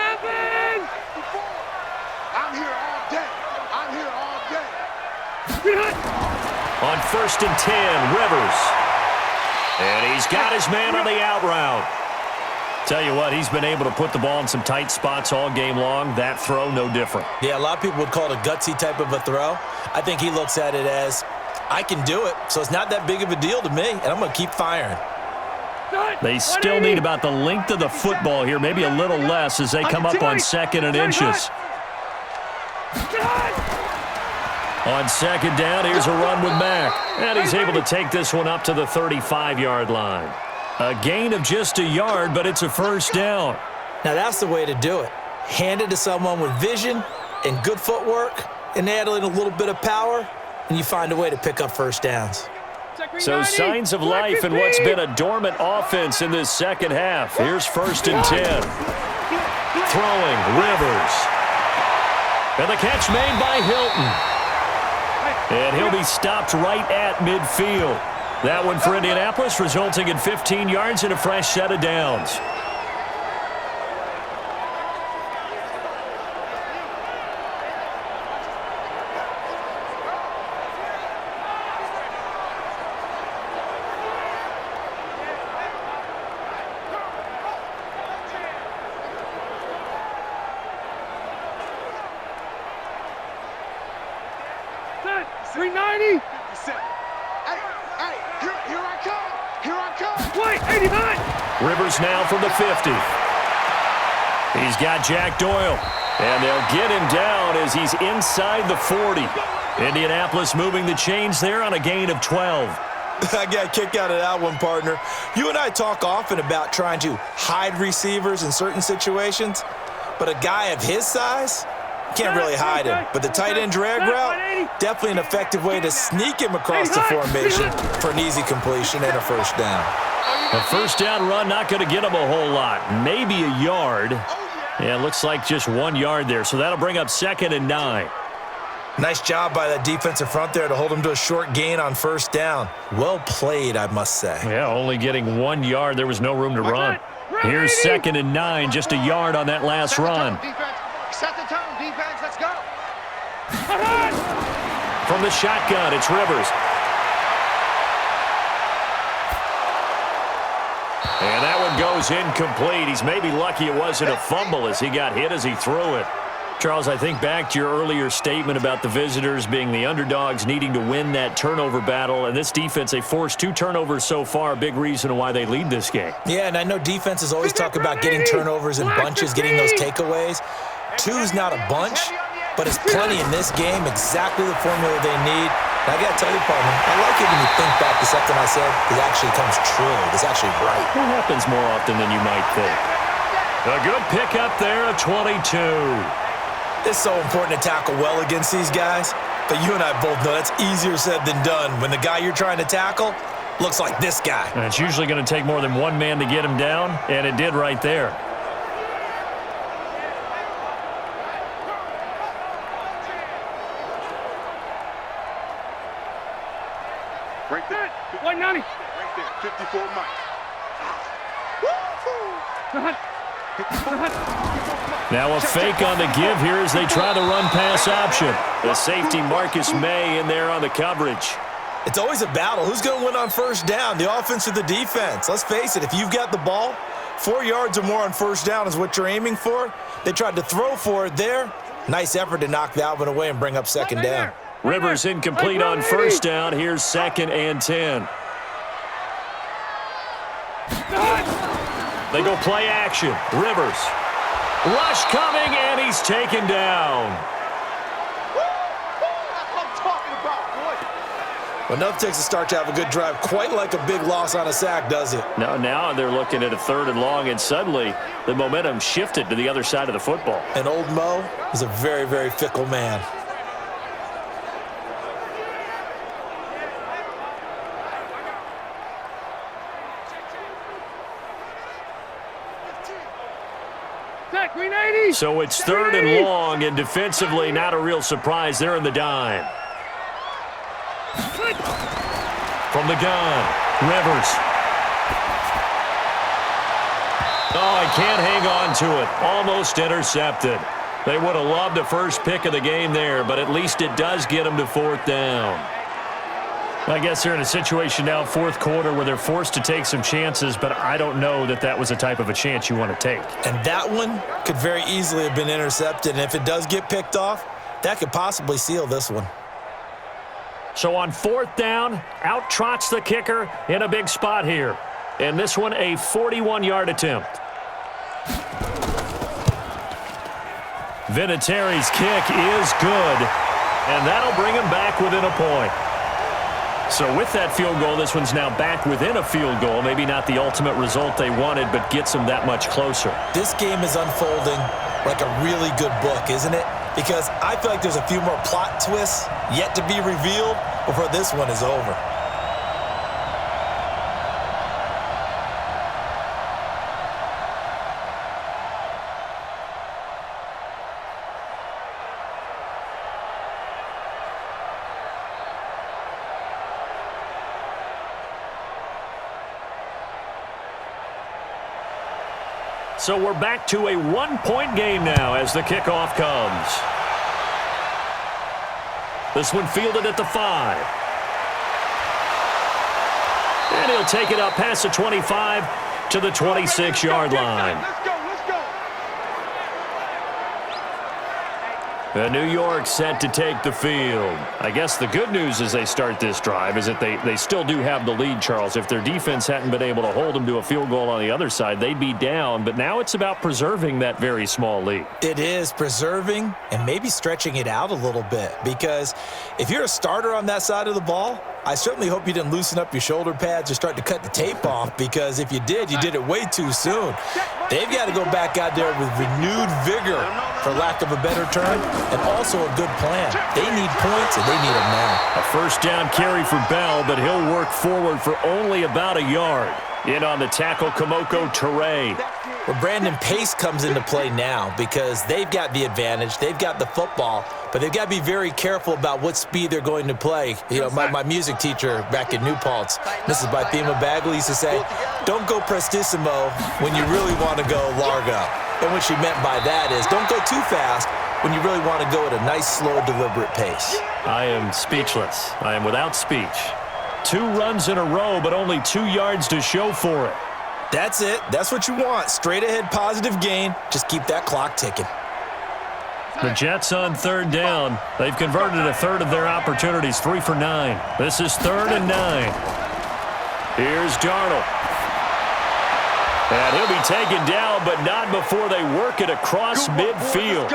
I'm here all day. I'm here all day. On 1st and 10, Rivers. And he's got his man on the out route. Tell you what, he's been able to put the ball in some tight spots all game long. That throw, no different. Yeah, a lot of people would call it a gutsy type of a throw. I think he looks at it as, I can do it, so it's not that big of a deal to me, and I'm going to keep firing. They still need about the length of the football here, maybe a little less as they come up on 2nd and inches. On 2nd down, here's a run with Mack. And he's able to take this one up to the 35-yard line. A gain of just a yard, but it's a first down. Now that's the way to do it. Hand it to someone with vision and good footwork, and add in a little bit of power, and you find a way to pick up first downs. So signs of life in what's been a dormant offense in this second half. Here's 1st and 10. Throwing, Rivers. And the catch made by Hilton. And he'll be stopped right at midfield. That one for Indianapolis, resulting in 15 yards and a fresh set of downs. Rivers now from the 50. He's got Jack Doyle. And they'll get him down as he's inside the 40. Indianapolis moving the chains there on a gain of 12. I got a kick out of that one, partner. You and I talk often about trying to hide receivers in certain situations, but a guy of his size can't really hide him. But the tight end drag route, definitely an effective way to sneak him across the formation for an easy completion and a first down. A first down run not going to get him a whole lot. Maybe a yard. Yeah, it looks like just 1 yard there, so that'll bring up 2nd and 9. Nice job by that defensive front there to hold him to a short gain on first down. Well played, I must say. Yeah, only getting 1 yard. There was no room to run. Here's 2nd and 9, just a yard on that last run. Set the tone, defense. Let's go. From the shotgun, it's Rivers. And that one goes incomplete. He's maybe lucky it wasn't a fumble as he got hit as he threw it. Charles, I think back to your earlier statement about the visitors being the underdogs, needing to win that turnover battle. And this defense, they forced 2 turnovers so far, a big reason why they lead this game. Yeah, and I know defenses always talk about getting turnovers in bunches, getting those takeaways. 2's not a bunch, but it's plenty in this game, exactly the formula they need. And I got to tell you, partner, I like it when you think back to something I said. It actually comes true. It's actually right. It happens more often than you might think. A good pickup there of 22. It's so important to tackle well against these guys, but you and I both know that's easier said than done when the guy you're trying to tackle looks like this guy. And it's usually going to take more than one man to get him down, and it did right there. Right there. 190. Right there. 54 Mike. Now a fake on the give here as they try to run pass option. The safety Marcus May in there on the coverage. It's always a battle. Who's going to win on first down, the offense or the defense? Let's face it, if you've got the ball, 4 yards or more on first down is what you're aiming for. They tried to throw for it there. Nice effort to knock that one away and bring up second down. Rivers incomplete on first down. Here's 2nd and 10. They go play action. Rivers. Rush coming, and he's taken down. That's what I'm talking about, boy. Well, enough takes a start to have a good drive. Quite like a big loss on a sack, does it? Now they're looking at a 3rd and long, and suddenly the momentum shifted to the other side of the football. And old Mo is a very, very fickle man. So it's 3rd and long, and defensively not a real surprise. They're in the dime. From the gun, Rivers. Oh, he can't hang on to it. Almost intercepted. They would have loved the first pick of the game there, but at least it does get them to 4th down. I guess they're in a situation now, 4th quarter, where they're forced to take some chances, but I don't know that that was the type of a chance you want to take. And that one could very easily have been intercepted, and if it does get picked off, that could possibly seal this one. So on 4th down, out trots the kicker in a big spot here. And this one, a 41-yard attempt. Vinatieri's kick is good, and that'll bring him back within a point. So with that field goal, this one's now back within a field goal. Maybe not the ultimate result they wanted, but gets them that much closer. This game is unfolding like a really good book, isn't it? Because I feel like there's a few more plot twists yet to be revealed before this one is over. So we're back to a 1-point game now as the kickoff comes. This one fielded at the 5. And he'll take it up past the 25 to the 26-yard line. Let's go, let's go. And New York set to take the field. I guess the good news as they start this drive is that they still do have the lead, Charles. If their defense hadn't been able to hold them to a field goal on the other side, they'd be down. But now it's about preserving that very small lead. It is preserving and maybe stretching it out a little bit, because if you're a starter on that side of the ball, I certainly hope you didn't loosen up your shoulder pads or start to cut the tape off, because if you did it way too soon. They've got to go back out there with renewed vigor, for lack of a better term, and also a good plan. They need points, and they need them now. A first down carry for Bell, but he'll work forward for only about a yard. In on the tackle, Kamoko Toure. Well, Brandon, pace comes into play now because they've got the advantage. They've got the football, but they've got to be very careful about what speed they're going to play. You know, my music teacher back in New Paltz, Mrs. Bythema Bagley, used to say, don't go prestissimo when you really want to go largo. And what she meant by that is don't go too fast when you really want to go at a nice, slow, deliberate pace. I am speechless. I am without speech. 2 runs in a row, but only 2 yards to show for it. That's it. That's what you want. Straight ahead, positive gain. Just keep that clock ticking. The Jets on third down. They've converted a third of their opportunities, 3 for 9. This is 3rd and 9. Here's Darnold. And he'll be taken down, but not before they work it across midfield.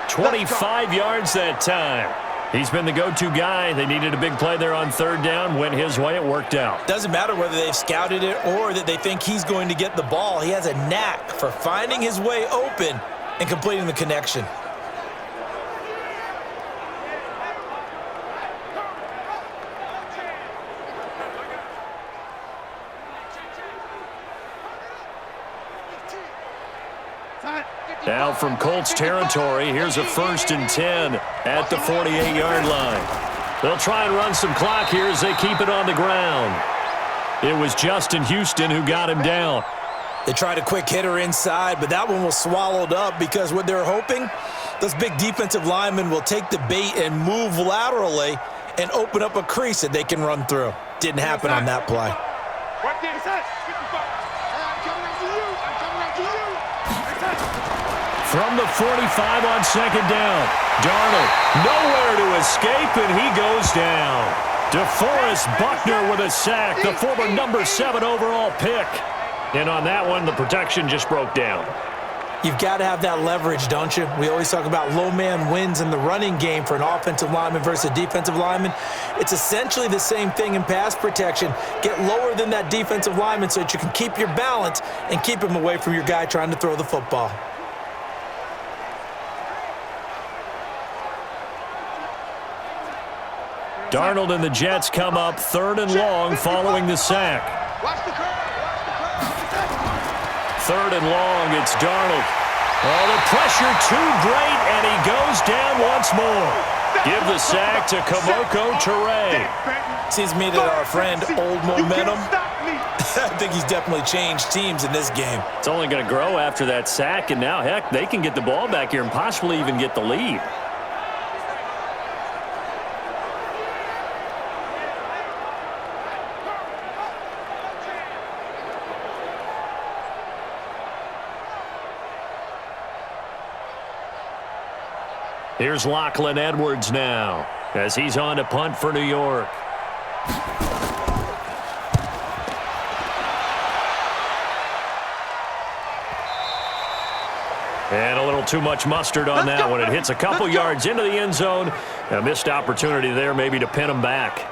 25 yards that time. He's been the go-to guy. They needed a big play there on third down. Went his way. It worked out. Doesn't matter whether they've scouted it or that they think he's going to get the ball. He has a knack for finding his way open and completing the connection. Now from Colts territory, here's a 1st and 10 at the 48-yard line. They'll try and run some clock here as they keep it on the ground. It was Justin Houston who got him down. They tried a quick hitter inside, but that one was swallowed up because what they're hoping, those big defensive linemen will take the bait and move laterally and open up a crease that they can run through. Didn't happen on that play. Right there, set. I'm coming after you. I'm coming after you. From the 45 on 2nd down, Darnold nowhere to escape, and he goes down. DeForest Buckner with a sack, the former number 7 overall pick. And on that one, the protection just broke down. You've got to have that leverage, don't you? We always talk about low man wins in the running game for an offensive lineman versus a defensive lineman. It's essentially the same thing in pass protection. Get lower than that defensive lineman so that you can keep your balance and keep him away from your guy trying to throw the football. Darnold and the Jets come up 3rd and long following the sack. Watch the curve. 3rd and long, it's Darnold. Oh, the pressure too great, and he goes down once more. Give the sack to Kamoko Toure. Seems to me that our friend Old Momentum, I think he's definitely changed teams in this game. It's only going to grow after that sack, and now, heck, they can get the ball back here and possibly even get the lead. Here's Lachlan Edwards now as he's on to punt for New York. And a little too much mustard on that one. It hits a couple yards into the end zone. A missed opportunity there maybe to pin them back.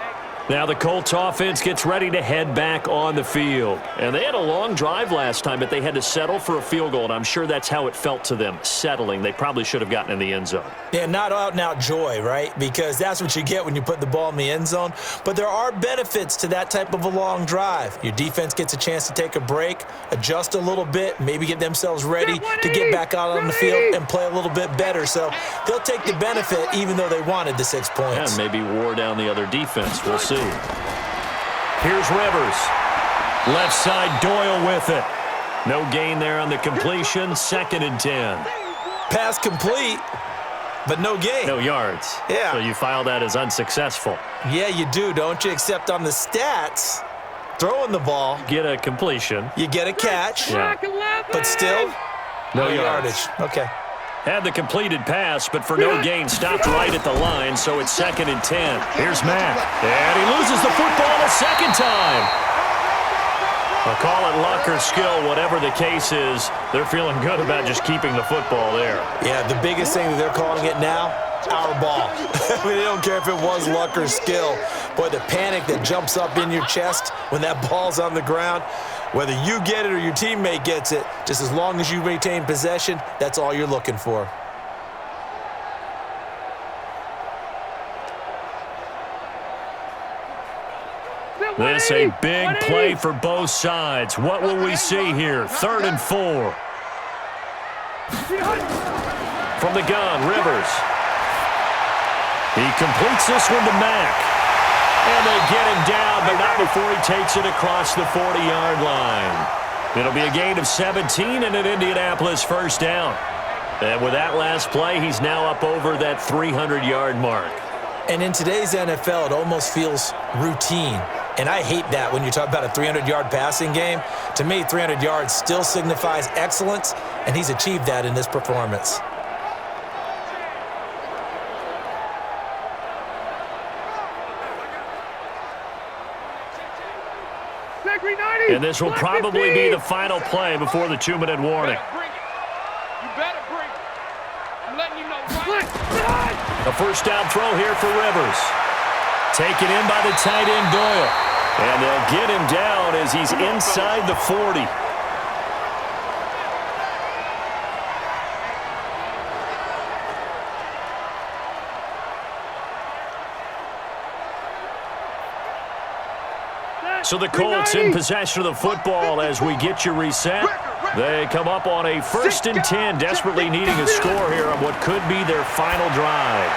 Now the Colts offense gets ready to head back on the field. And they had a long drive last time, but they had to settle for a field goal, and I'm sure that's how it felt to them, settling. They probably should have gotten in the end zone. Yeah, not out-and-out joy, right? Because that's what you get when you put the ball in the end zone. But there are benefits to that type of a long drive. Your defense gets a chance to take a break, adjust a little bit, maybe get themselves ready to get back out on the field and play a little bit better. So they'll take the benefit even though they wanted the 6 points. Yeah, maybe wore down the other defense. We'll see. Here's Rivers. Left side, Doyle with it. No gain there on the completion. 2nd and 10. Pass complete, but no gain. No yards. Yeah. So you file that as unsuccessful. Yeah, you do, don't you? Except on the stats, throwing the ball, Get a completion. you get a catch, Yeah. but still, No no yards. yardage. Okay. Had the completed pass, but for no gain, stopped right at the line, so it's 2nd and 10. Here's Mack, and he loses the football a second time. I'll call it luck or skill, whatever the case is. They're feeling good about just keeping the football there. Yeah, the biggest thing that they're calling it now, our ball. I mean, they don't care if it was luck or skill. Boy, the panic that jumps up in your chest when that ball's on the ground, whether you get it or your teammate gets it, just as long as you retain possession, that's all you're looking for. This a big play for both sides. What will we see here? 3rd and 4. From the gun, Rivers. He completes this one to Mack. And they get him down, but not before he takes it across the 40-yard line. It'll be a gain of 17 and an Indianapolis first down. And with that last play, he's now up over that 300-yard mark. And in today's NFL, it almost feels routine. And I hate that when you talk about a 300-yard passing game. To me, 300 yards still signifies excellence, and he's achieved that in this performance. And this will probably be the final play before the 2-minute warning. You better bring it. I'm letting you know right. A first down throw here for Rivers. Taken in by the tight end Doyle. And they'll get him down as he's inside the 40. So the Colts in possession of the football as we get you reset. They come up on a 1st and 10, desperately needing a score here on what could be their final drive.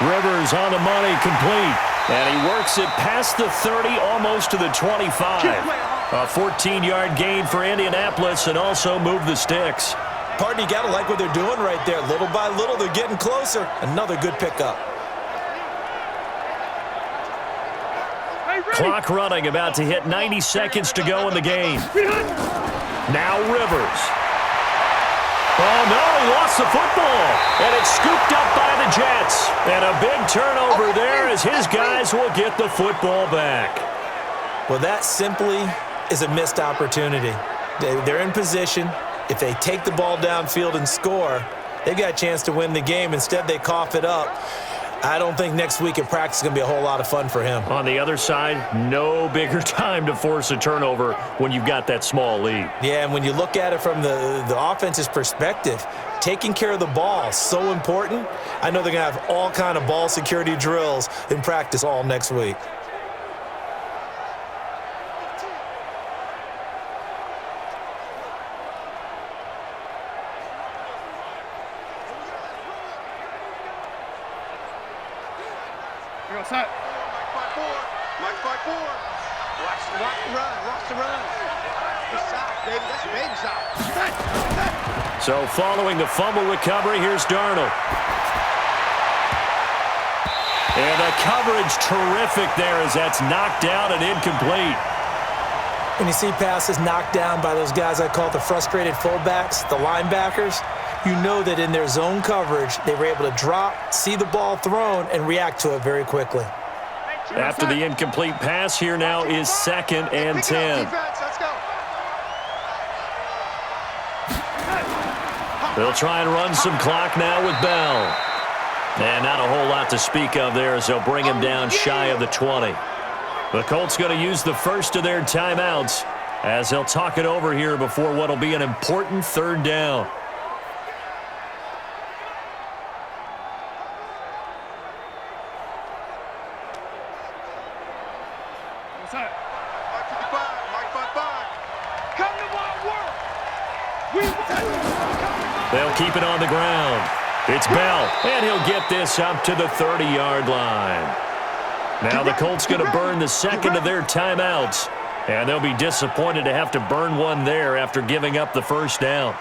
Rivers on the money, complete. And he works it past the 30, almost to the 25. A 14-yard gain for Indianapolis and also move the sticks. Partner, you got to like what they're doing right there. Little by little, they're getting closer. Another good pickup. Clock running, about to hit 90 seconds to go in the game. Now Rivers. Oh, no, he lost the football. And it's scooped up by the Jets. And a big turnover there as his guys will get the football back. Well, that simply is a missed opportunity. They're in position. If they take the ball downfield and score, they've got a chance to win the game. Instead, they cough it up. I don't think next week in practice is going to be a whole lot of fun for him. On the other side, no bigger time to force a turnover when you've got that small lead. Yeah, and when you look at it from the offense's perspective, taking care of the ball is so important. I know they're going to have all kind of ball security drills in practice all next week. Mike 5-4. Watch the run. It's side, baby. That's a baby side. So following the fumble recovery, here's Darnold. And the coverage terrific there as that's knocked down and incomplete. When you see passes knocked down by those guys I call the frustrated fullbacks, the linebackers, you know that in their zone coverage, they were able to drop, see the ball thrown, and react to it very quickly. After the incomplete pass, here now is 2nd and 10. They'll try and run some clock now with Bell. And not a whole lot to speak of there as they'll bring him down shy of the 20. The Colts going to use the first of their timeouts as they'll talk it over here before what will be an important 3rd down. They'll keep it on the ground. It's Bell, and he'll get this up to the 30-yard line. Now the Colts going to burn the second of their timeouts, and they'll be disappointed to have to burn one there after giving up the first down.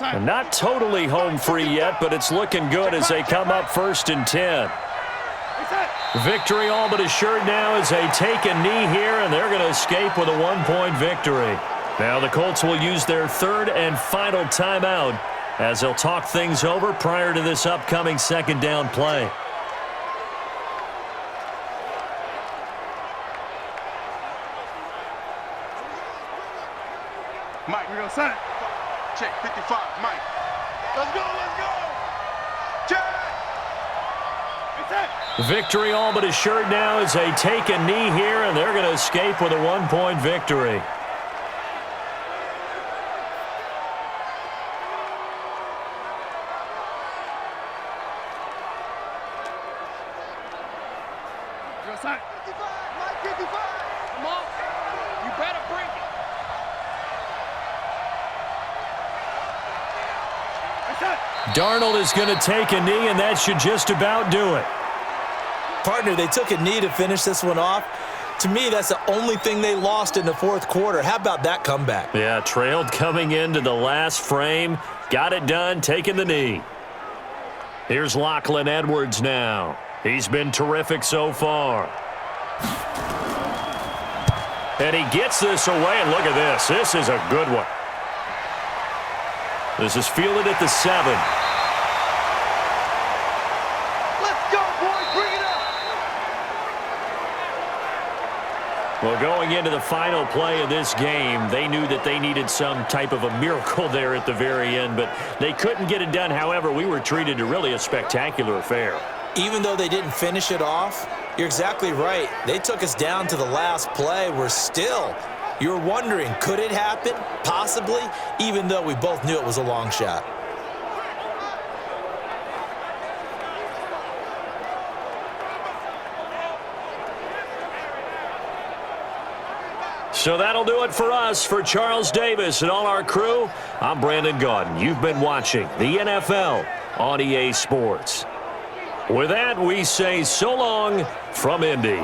And not totally home free yet, but it's looking good as they come up 1st and 10. Victory all but assured now as they take a knee here, and they're going to escape with a 1-point victory. Now the Colts will use their third and final timeout as they'll talk things over prior to this upcoming second down play. Mike, we're going to set it. Check, 55, Mike. Let's go, let's go. Check. Victory all but assured now as they take a knee here, and they're going to escape with a 1-point victory. You're set. 55, Mike, 55. Come on. You better bring it. Darnold is going to take a knee, and that should just about do it. Partner, they took a knee to finish this one off. To me, that's the only thing they lost in the fourth quarter. How about that comeback? Yeah, trailed coming into the last frame. Got it done, taking the knee. Here's Lachlan Edwards now. He's been terrific so far. And he gets this away, and look at this. This is a good one. This is fielded at the 7. Let's go, boys. Bring it up. Well, going into the final play of this game, they knew that they needed some type of a miracle there at the very end, but they couldn't get it done. However, we were treated to really a spectacular affair. Even though they didn't finish it off, you're exactly right. They took us down to the last play. We're still... You were wondering, could it happen? Possibly, even though we both knew it was a long shot. So that'll do it for us. For Charles Davis and all our crew, I'm Brandon Gaudin. You've been watching the NFL on EA Sports. With that, we say so long from Indy.